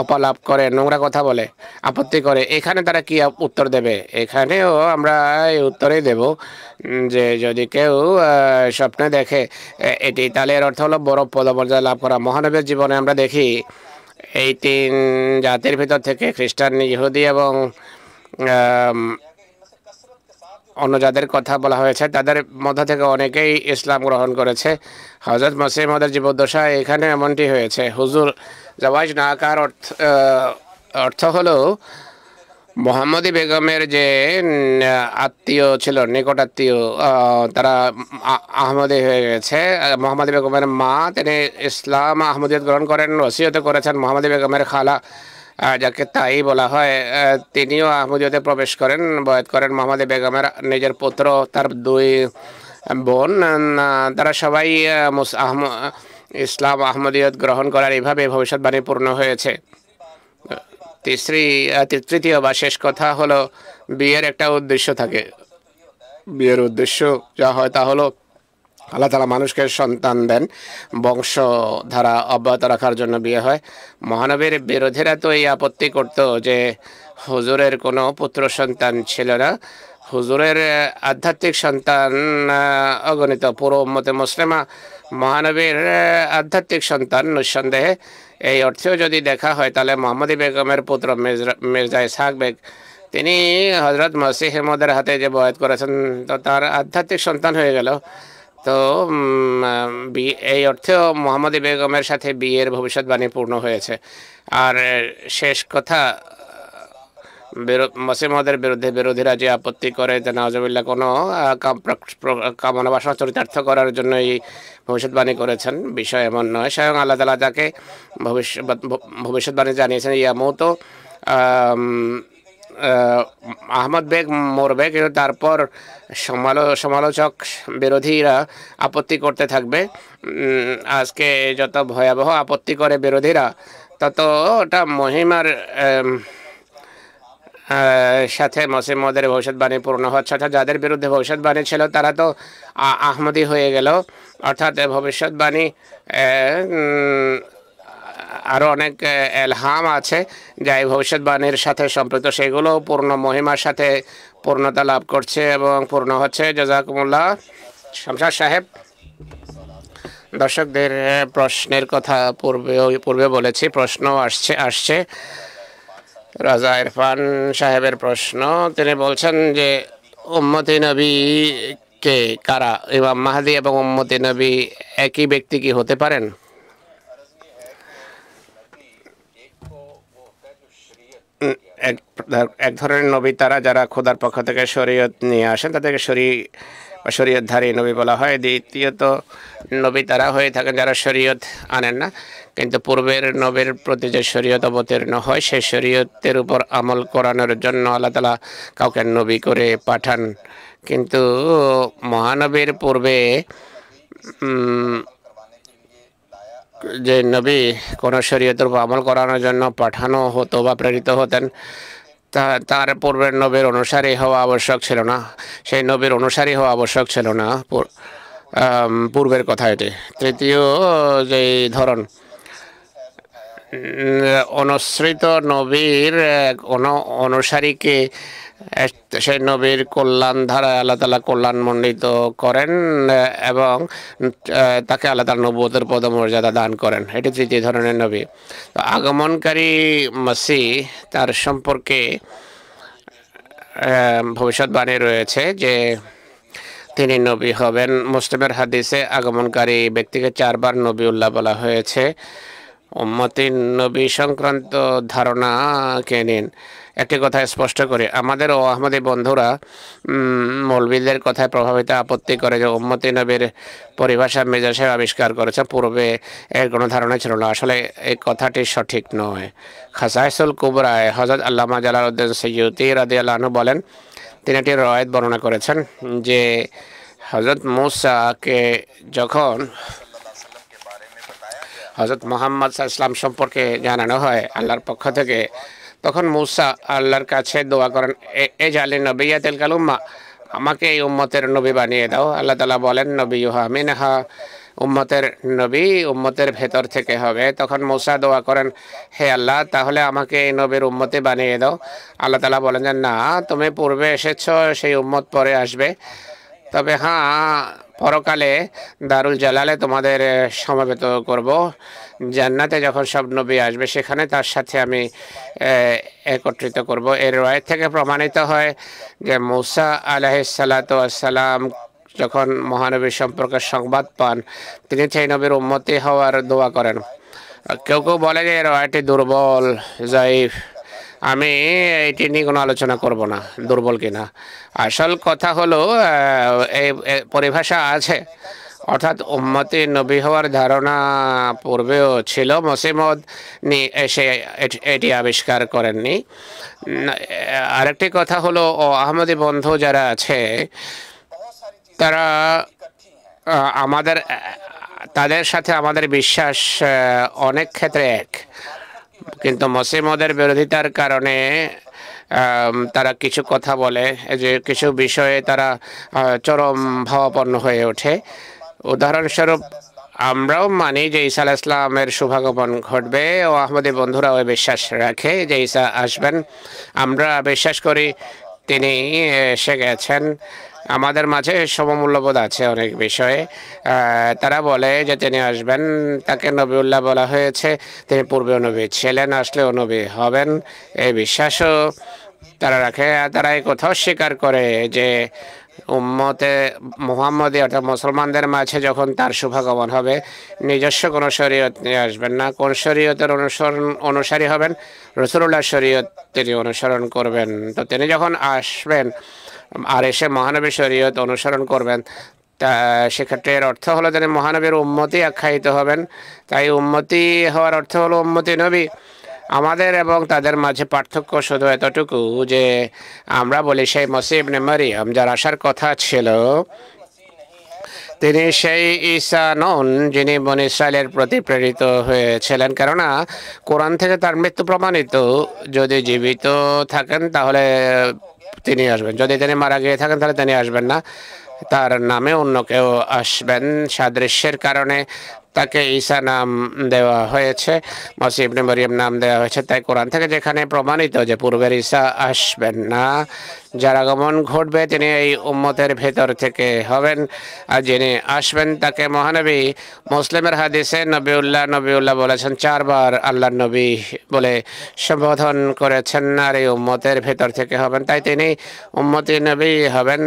অপলাপ করে, নোংরা কথা বলে, আপত্তি করে, এখানে তারা কি উত্তর দেবে? এখানেও আমরা এই উত্তরেই দেব যে যদি কেউ স্বপ্নে দেখে এটি, তাহলে এর অর্থ হলো বড় পদমর্যাদা লাভ করা। মহানবীর জীবনে আমরা দেখি এই তিন জাতির ভিতর থেকে খ্রিস্টান, ইহুদি এবং অন্য যাদের কথা বলা হয়েছে তাদের মধ্য থেকে অনেকেই ইসলাম গ্রহণ করেছে। হযরত মসিহ মউদের জীবদ্দশা এখানে এমনটি হয়েছে। হুজুর জাওয়াজ না কার অর্থ হলো মোহাম্মদী বেগমের যে আত্মীয় ছিল, নিকট আত্মীয়, তারা আহমদী হয়ে গেছে। মোহাম্মদী বেগমের মা তিনি ইসলাম আহমদিয়ত গ্রহণ করেন, ওসিয়ত করেছেন। মোহাম্মদী বেগমের খালা যাকে তাই বলা হয় তিনিও আহমদিয়তে প্রবেশ করেন, বয়াত করেন। মোহাম্মদী বেগমের নিজের পুত্র, তার দুই বোন, তারা সবাই ইসলাম আহমদিয়ত গ্রহণ করার এইভাবে ভবিষ্যৎবাণী পূর্ণ হয়েছে। তৃতীয় বা শেষ কথা হলো বিয়ের একটা উদ্দেশ্য থাকে। বিয়ের উদ্দেশ্য যা হয় তা হলো আল্লাহ তাআলা মানুষকে সন্তান দেন, বংশধারা অব্যাহত রাখার জন্য বিয়ে হয়। মহানবীর বিরোধীরা তো এই আপত্তি করত যে হুজুরের কোনো পুত্র সন্তান ছিল না, হুজুরের আধ্যাত্মিক সন্তান অগণিত। পুরো উম্মতে মুসলিমা মহানবীর আধ্যাত্মিক সন্তান নিঃসন্দেহে। এই অর্থেও যদি দেখা হয় তাহলে মোহাম্মদী বেগমের পুত্র মির্জা ইসহাক বেগ তিনি হযরত মসিহ মউদের হাতে যে বয়াত করেছেন তো তার আধ্যাত্মিক সন্তান হয়ে গেল। তো এই অর্থেও মোহাম্মদী বেগমের সাথে বিয়ের ভবিষ্যৎবাণী পূর্ণ হয়েছে। আর শেষ কথা, মসিহ মউদের বিরুদ্ধে বিরোধীরা যে আপত্তি করে যে নাউজুবিল্লাহ কোনো কামনা বাসনা চরিতার্থ করার জন্য এই ভবিষ্যৎবাণী করেছেন, বিষয় এমন নয়। স্বয়ং আল্লাহ তাআলা তাকে ভবিষ্যৎবাণী জানিয়েছেন ইয়ামুতু আহমদ বেগ মরবে, কিন্তু তারপর সমালোচক বিরোধীরা আপত্তি করতে থাকবে। আজকে যত ভয়াবহ আপত্তি করে বিরোধীরা তত ওটা মহিমার সাথে মসিহ মউদের ভবিষ্যৎবাণী পূর্ণ হচ্ছে। অর্থাৎ যাদের বিরুদ্ধে ভবিষ্যৎবাণী ছিল তারা তো আহমদী হয়ে গেল। অর্থাৎ ভবিষ্যৎবাণী আরও অনেক এলহাম আছে যা এই ভবিষ্যৎবাণীর সাথে সম্পৃক্ত, সেগুলো পূর্ণ মহিমার সাথে পূর্ণতা লাভ করছে এবং পূর্ণ হচ্ছে। জাযাকুমুল্লাহ। শামসাদ সাহেব, দর্শকদের প্রশ্নের কথা পূর্বে বলেছি, প্রশ্ন আসছে। রাজা ইরফান সাহেবের প্রশ্ন, তিনি বলছেন যে উম্মতে নবী কে কারা? ইমাম মাহদী এবং উম্মতে নবী একই ব্যক্তি কি হতে পারেন? এক ধরনের নবী তারা যারা খোদার পক্ষ থেকে শরীয়ত নিয়ে আসেন তাদেরকে শরীয়তধারী নবী বলা হয়। দ্বিতীয়ত নবী তারা হয়ে থাকেন যারা শরীয়ত আনেন না, কিন্তু পূর্বের নবীর প্রতি যে শরীয়ত অবতীর্ণ হয় সেই শরীয়তের উপর আমল করানোর জন্য আল্লাহ তাআলা কাউকে নবী করে পাঠান। কিন্তু মহানবীর পূর্বে যে নবী কোন শরীয়তের উপর আমল করানোর জন্য পাঠানো হতো বা প্রেরিত হতেন তার পূর্বের নবীর অনুসারী হওয়া আবশ্যক ছিল না, সেই নবীর অনুসারী হওয়া আবশ্যক ছিল না, পূর্বের কথা এটি। তৃতীয় যে ধরন, অনুসৃত নবীর অনুসারীকে সেই নবীর কল্যাণ ধারা আল্লাহ তাআলা কল্যাণমণ্ডিত করেন এবং তাকে আল্লাহ তাআলা নবুয়তের পদমর্যাদা দান করেন। এটি তৃতীয় ধরনের নবী। আগমনকারী মসিহ তার সম্পর্কে ভবিষ্যৎবাণী রয়েছে যে তিনি নবী হবেন। মুসলিমের হাদিসে আগমনকারী ব্যক্তিকে 4 বার নবীউল্লাহ বলা হয়েছে। উম্মতি নবী সংক্রান্ত ধারণাকে নিন। একটি কথা স্পষ্ট করে, আমাদের ও আহমদী বন্ধুরা মৌলবীদের কথায় প্রভাবিত আপত্তি করে যে উম্মতি নবীর পরিভাষা মির্জা সাহেব আবিষ্কার করেছে, পূর্বে এর কোনো ধারণা ছিল না। আসলে এই কথাটি সঠিক নয়। খাসাইসুল কুবরায় হযরত আল্লামা জালালউদ্দিন সাইয়্যিতী রাদিয়াল্লাহু আনহু বলেন, তিনি একটি রওয়ায়াত বর্ণনা করেছেন যে হযরত মূসাকে যখন হযরত মুহাম্মদ সাল্লাল্লাহু আলাইহি ওয়াসাল্লাম সম্পর্কে জানানো হয় আল্লাহর পক্ষ থেকে, তখন মূসা আল্লাহর কাছে দোয়া করেন, এজালি নবিয়াতিল কালুম্মা, আমাকে এই উম্মতের নবী বানিয়ে দাও। আল্লাহ তাআলা বলেন, নবিয়ুহা মিনহা, উম্মতের নবী উম্মতের ভেতর থেকে হবে। তখন মূসা দোয়া করেন, হে আল্লাহ, তাহলে আমাকে এই নবীর উম্মতে বানিয়ে দাও। আল্লাহ তাআলা বলেন যে না, তুমি পূর্বে এসেছো, সেই উম্মত পরে আসবে। তবে হ্যাঁ, পরকালে দারুল জালালে তোমাদের সমবেত করব, জান্নাতে যখন সব নবী আসবে সেখানে তার সাথে আমি একত্রিত করব। এর রায় থেকে প্রমাণিত হয় যে মূসা আলাইহিস সালাতু ওয়াস সালাম যখন মহানবী সম্পর্কে সংবাদ পান, তিনি সেই নবীর উম্মতি হওয়ার দোয়া করেন। কেউ কেউ বলে যে এর রায়টি দুর্বল, জাইফ, আমি এটি নিয়ে কোনো আলোচনা করব না দুর্বল কিনা। আসল কথা হলো এই পরিভাষা আছে, অর্থাৎ উম্মতি নবী হওয়ার ধারণা পূর্বেও ছিল, মসিহ মউদ এসে এটি আবিষ্কার করেননি। আরেকটি কথা হলো আহমদী বন্ধু যারা আছে তারা আমাদের তাদের সাথে আমাদের বিশ্বাস অনেক ক্ষেত্রে এক, কিন্তু মসিহ মউদের বিরোধিতার কারণে তারা কিছু কথা বলে, যে কিছু বিষয়ে তারা চরম ভাবাপন্ন হয়ে ওঠে। উদাহরণস্বরূপ আমরাও মানি যে ঈসা আলাইহিস সালামের শুভাগমন ঘটবে, ও আহমদী বন্ধুরাও বিশ্বাস রাখে যে ঈসা আসবেন। আমরা বিশ্বাস করি তিনি এসে গেছেন। আমাদের মাঝে সমমূল্যবোধ আছে অনেক বিষয়ে। তারা বলে যে তিনি আসবেন, তাকে নবিউল্লাহ বলা হয়েছে, তিনি পূর্বেও নবী ছিলেন, আসলেও নবী হবেন, এই বিশ্বাসও তারা রাখে। তারা এই কথাও স্বীকার করে যে উম্মতে মুহাম্মদী অর্থাৎ মুসলমানদের মাঝে যখন তার শুভাগমন হবে, নিজস্ব কোনো শরীয়ত নিয়ে আসবেন না। কোন শরীয়তের অনুসারী হবেন? রাসূলুল্লাহর শরীয়ত তিনি অনুসরণ করবেন। তো তিনি যখন আসবেন আর এসে মহানবী শরীয়ত অনুসরণ করবেন, তা সেক্ষেত্রে এর অর্থ হলো তিনি মহানবীর উম্মতি আখ্যায়িত হবেন। তাই উম্মতি হওয়ার অর্থ হলো উম্মতি নবী। আমাদের এবং তাদের মাঝে পার্থক্য শুধু এতটুকু যে আমরা বলি সেই মসিহ ইবনে মারইয়াম যার আসার কথা ছিল, তিনি সেই ঈসা নন যিনি বনী ইসরায়েলের প্রতি প্রেরিত হয়েছিলেন। কেননা কোরআন থেকে তার মৃত্যু প্রমাণিত। যদি জীবিত থাকেন তাহলে তিনি আসবেন, যদি তিনি মারা গিয়ে থাকেন তাহলে তিনি আসবেন না, তার নামে অন্য কেউ আসবেন। সাদৃশ্যের কারণে তাকে ঈসা নাম দেওয়া হয়েছে, মসিহ ইবনে মারইয়াম নাম দেওয়া হয়েছে। তাই কোরআন থেকে যেখানে প্রমাণিত যে পূর্বের ঈসা আসবেন না, যার আগমন ঘটবে তিনি এই উম্মতের ভেতর থেকে হবেন, আর যিনি আসবেন তাকে মহানবী মুসলিমের হাদিসে নবিউল্লাহ বলেছেন, 4 বার আল্লাহর নবী বলে সম্বোধন করেছেন, আর এই উম্মতের ভেতর থেকে হবেন। তাই তিনি উম্মতি নবী হবেন।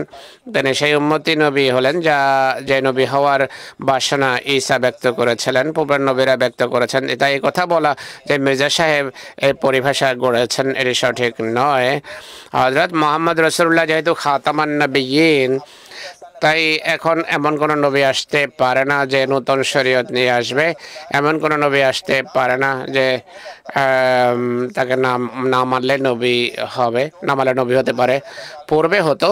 তিনি সেই উম্মতি নবী হলেন যে নবী হওয়ার বাসনা ঈসা ব্যক্ত করেছিলেন, পূর্বের নবীরা ব্যক্ত করেছেন। তাই এই কথা বলা যে মির্জা সাহেব এই পরিভাষা গড়েছেন এটি সঠিক নয়। হযরত মুহাম্মদ রাসূলুল্লাহ যেহেতু খাতামান নবিয়্যিন, তাই এখন এমন কোনো নবী আসতে পারে না যে নতুন শরীয়ত নিয়ে আসবে, এমন কোনো নবী আসতে পারে না যে তাকে না মানলে নবী হবে, না মানলে নবী হতে পারে। পূর্বে হতো,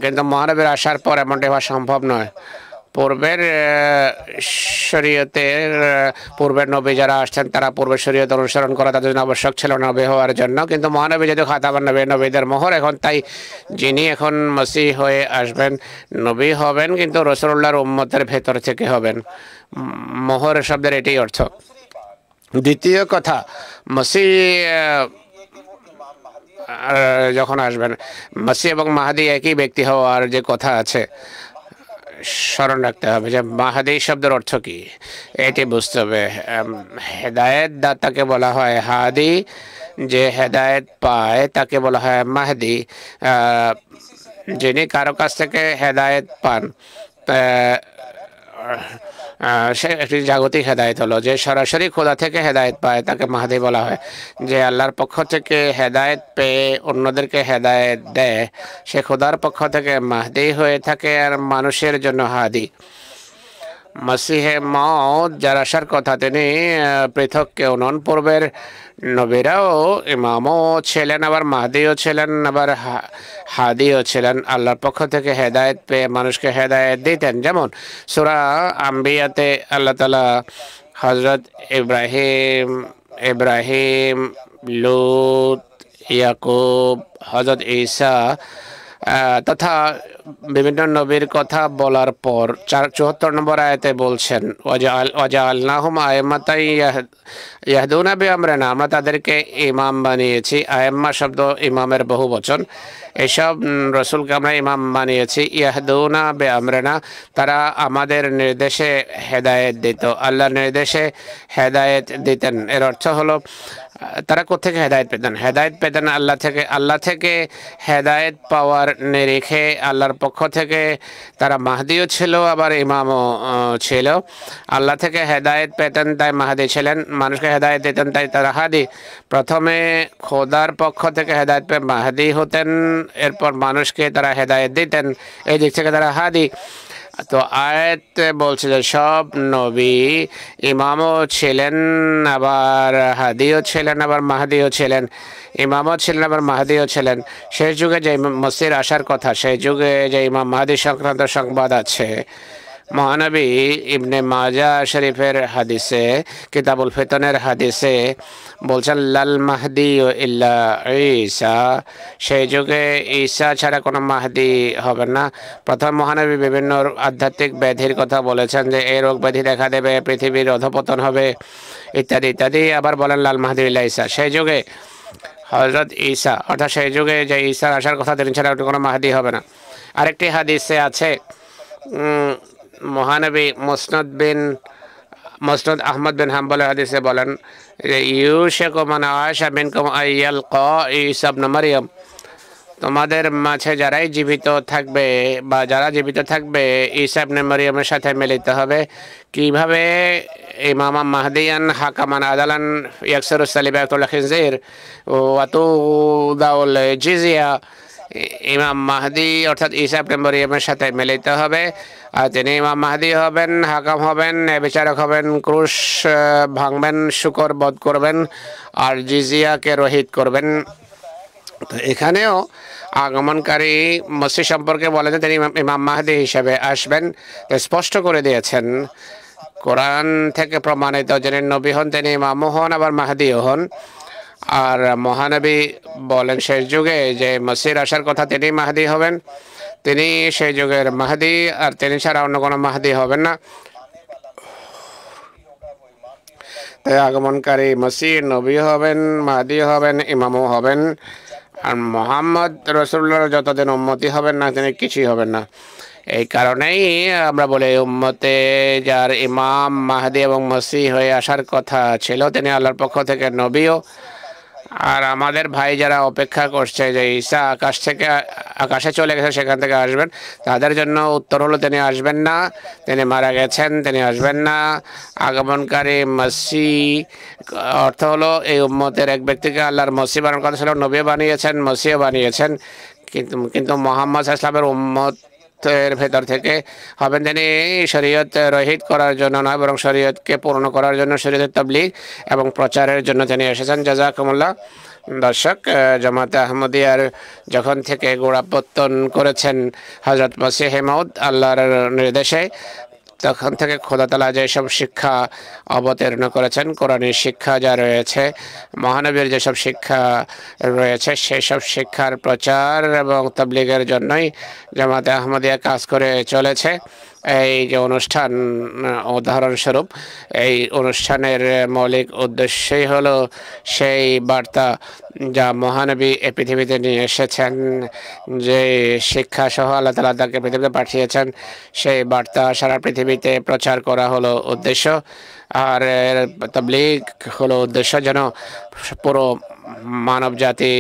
কিন্তু মহানবীর আসার পর এমনটি হওয়া সম্ভব নয়। পূর্বের শরীয়তের পূর্বের নবী যারা আসছেন তারা পূর্বের শরীয়ত অনুসরণ করা তাদের জন্য আবশ্যক ছিল নবী হওয়ার জন্য, কিন্তু মহানবী যেহেতু খাতামান নবীদের মোহর এখন, তাই যিনি এখন মসিহ হয়ে আসবেন নবী হবেন, কিন্তু রাসূলুল্লাহর উম্মতের ভেতর থেকে হবেন। মোহর শব্দের এটাই অর্থ। দ্বিতীয় কথা, মসিহ যখন আসবেন, মসিহ এবং মাহদী একই ব্যক্তি হওয়ার যে কথা আছে স্মরণ রাখতে হবে যে মাহদী শব্দের অর্থ কি এটি বুঝতে হবে। হেদায়েত দাতাকে বলা হয় হাদি, যে হেদায়েত পায় তাকে বলা হয় মাহদি। যিনি কারো কাছ থেকে হেদায়েত পান সে একটি জাগতিক হেদায়েত হলো, যে সরাসরি খোদা থেকে হেদায়েত পায় তাকে মাহদি বলা হয়। যে আল্লাহর পক্ষ থেকে হেদায়েত পেয়ে অন্যদেরকে হেদায়েত দেয় সে খোদার পক্ষ থেকে মাহদি হয়ে থাকে, আর মানুষের জন্য হাদি। মসিহে মউদ যার আসার কথা তিনি পৃথক কেউ নন। পূর্বের নবীরাও ইমামও ছিলেন, আবার মাহদিও ছিলেন, আবার হাদিও ছিলেন। আল্লাহর পক্ষ থেকে হেদায়েত পেয়ে মানুষকে হেদায়েত দিতেন। যেমন সূরা আম্বিয়াতে আল্লাহ তাআলা হজরত ইব্রাহিম, লূত, ইয়াকুব, হজরত ঈসা তথা বিভিন্ন নবীর কথা বলার পর 74 নম্বর আয়াতে বলছেন ওয়াজআলনাহুম আইম্মাতান ইয়াহদুনা বিআমরিনা, আমরা তাদেরকে ইমাম বানিয়েছি। আইম্মা শব্দ ইমামের বহু বচন। এসব রসুলকে আমরা ইমাম বানিয়েছি। ইয়াহদুনা বিআমরিনা, তারা আমাদের নির্দেশে হেদায়েত দিত, আল্লাহর নির্দেশে হেদায়েত দিতেন। এর অর্থ হলো তারা কোত্থেকে হেদায়েত পেতেন? হেদায়েত পেতেন আল্লাহ থেকে হেদায়েত পাওয়ার নিরিখে আল্লাহর পক্ষ থেকে তারা মাহদিও ছিল, আবার ইমামও ছিল। আল্লাহ থেকে হেদায়েত পেতেন তাই মাহদি ছিলেন, মানুষকে হেদায়েত দিতেন তাই তারা হাদি। প্রথমে খোদার পক্ষ থেকে হেদায়েত পেয়ে মাহদি হতেন, এরপর মানুষকে তারা হেদায়েত দিতেন, এই দিক থেকে তারা হাদি। তো আয়াত বলছে যে সব নবী ইমামও ছিলেন, আবার হাদিও ছিলেন, আবার মাহদিও ছিলেন। ইমামও ছিলেন, আবার মাহদিও ছিলেন। সেই যুগে যে মসির আসার কথা, সেই যুগে যে ইমাম মাহদি সংক্রান্ত সংবাদ আছে, মহানবী ইবনে মাজা শরীফের হাদিসে, কিতাবুল ফিতনের হাদিসে বলছেন লাল মাহদি ইল্লা ঈসা, সেই যুগে ঈসা ছাড়া কোনো মাহদি হবে না। প্রথম মহানবী বিভিন্ন আধ্যাত্মিক ব্যাধির কথা বলেছেন যে এই রোগ ব্যাধি দেখা দেবে, পৃথিবীর অধপতন হবে, ইত্যাদি ইত্যাদি। আবার বলেন লাল মাহদি ইল্লা ঈসা, সেই যুগে হজরত ঈসা, অর্থাৎ সেই যুগে যে ঈসার আসার কথা তিনি ছাড়া কোনো মাহদি হবে না। আরেকটি হাদিসে আছে, মহানবী মুসনদ আহমদ বিন হাম্বলের হাদিসে বলেন যে ইউশাকু মান আশা মিনকুম আইয়ালকা ঈসা ইবনে মারইয়াম, তোমাদের মাঝে যারাই জীবিত থাকবে বা যারা জীবিত থাকবে ঈসা ইবনে মারইয়ামের সাথে মিলিত হবে। কিভাবে? ইমাম মাহদিয়ান হাকামান আদালান ইয়াকসুরুস সালিব ওয়াতুল খিনজির ওয়া তুদাউল জিজিয়া, ইমাম মাহদি অর্থাৎ ঈসা ইবনে মারইয়ামের সাথে মিলিত হবে, আর তিনি ইমাম মাহদি হবেন, হাকাম হবেন, বিচারক হবেন, ক্রুশ ভাঙবেন, শুকর বধ করবেন, আর জিজিয়াকে রহিত করবেন। তো এখানেও আগমনকারী মসিহ সম্পর্কে বলেন যে তিনি ইমাম মাহদি হিসেবে আসবেন, স্পষ্ট করে দিয়েছেন। কোরআন থেকে প্রমাণিত যিনি নবী হন তিনি ইমামও হন, আবার মাহদিও হন। আর মহানবী বলেন শেষ যুগে যে মসির আসার কথা, তিনি মাহদি হবেন, তিনি সেই যুগের মাহদি, আর তিনি ছাড়া অন্য কোনো মাহদি হবেন না। তাই আগমনকারী মসিহ নবী হবেন, মাহদি হবেন, ইমামও হবেন। আর মোহাম্মদ রসুল্লাহর যতদিন উম্মতি হবেন না তিনি কিছুই হবেন না। এই কারণেই আমরা বলি উম্মতে যার ইমাম মাহদি এবং মসিহ হয়ে আসার কথা ছিল তিনি আল্লাহর পক্ষ থেকে নবীও। আর আমাদের ভাই যারা অপেক্ষা করছে যে ঈসা আকাশে চলে গেছে সেখান থেকে আসবেন, তাদের জন্য উত্তর হলো তিনি আসবেন না, তিনি মারা গেছেন, তিনি আসবেন না। আগমনকারী মসিহ অর্থ হলো এই উম্মতের এক ব্যক্তিকে আল্লাহর মসিহ বানানোর কথা ছিল, নবীও বানিয়েছেন, মসিহও বানিয়েছেন, কিন্তু মুহাম্মদ ইসলামের উম্মত এর ভেতর থেকে হবেন তিনি শরীয়ত রহিত করার জন্য নয়, বরং শরীয়তকে পূর্ণ করার জন্য, শরীয়তের তাবলীগ এবং প্রচারের জন্য তিনি এসেছেন। জাযাকুমুল্লাহ। দর্শক, জামাতে আহমদিয়ার যখন থেকে গোড়াপত্তন করেছেন হযরত মসিহ মাউদ আল্লাহর নির্দেশে, তখন থেকে খোদা তাআলা যেসব শিক্ষা অবতীর্ণ করেছেন, কোরআনী শিক্ষা যা রয়েছে, মহানবীর যেসব শিক্ষা রয়েছে, সেই সব শিক্ষার প্রচার এবং তাবলীগের জন্যই জামাতে আহমদিয়া কাজ করে চলেছে। এই যে অনুষ্ঠান উদাহরণস্বরূপ, এই অনুষ্ঠানের মৌলিক উদ্দেশ্যই হলো সেই বার্তা যা মহানবী এ পৃথিবীতে নিয়ে এসেছেন, যে শিক্ষা সহ আল্লাহ তাআলা তাকে পৃথিবীতে পাঠিয়েছেন, সেই বার্তা সারা পৃথিবীতে প্রচার করা হলো উদ্দেশ্য। আর তাবলীগ হলো উদ্দেশ্য যেন পুরো মানব জাতি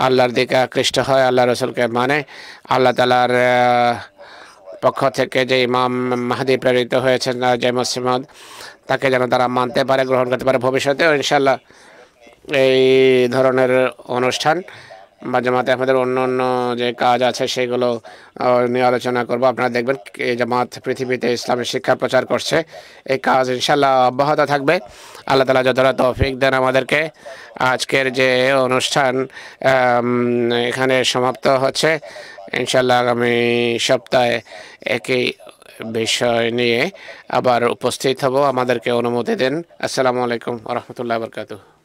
আল্লাহর দিকে আকৃষ্ট হয়, আল্লাহ রসুলকে মানে। আল্লাহ তাআলার পক্ষ থেকে যে ইমাম মাহদি প্রেরিত হয়েছেন যে মসিহ মাউদ, তাকে যেন তারা মানতে পারে, গ্রহণ করতে পারে ভবিষ্যতেও ইনশাআল্লাহ। এই ধরনের অনুষ্ঠান বা জামাতে আমাদের অন্য অন্য যে কাজ আছে সেগুলো নিয়ে আলোচনা করব। আপনারা দেখবেন এই জামাত পৃথিবীতে ইসলামের শিক্ষা প্রচার করছে, এই কাজ ইনশাআল্লাহ অব্যাহত থাকবে। আল্লাহ তাআলা যতটা তৌফিক দেন আমাদেরকে। আজকের যে অনুষ্ঠান এখানে সমাপ্ত হচ্ছে, ইনশাআল্লাহ আগামী সপ্তাহে একই বিষয় নিয়ে আবার উপস্থিত হব। আমাদেরকে অনুমতি দেন। আসসালামু আলাইকুম ওয়া রাহমাতুল্লাহি ওয়া বারাকাতুহু।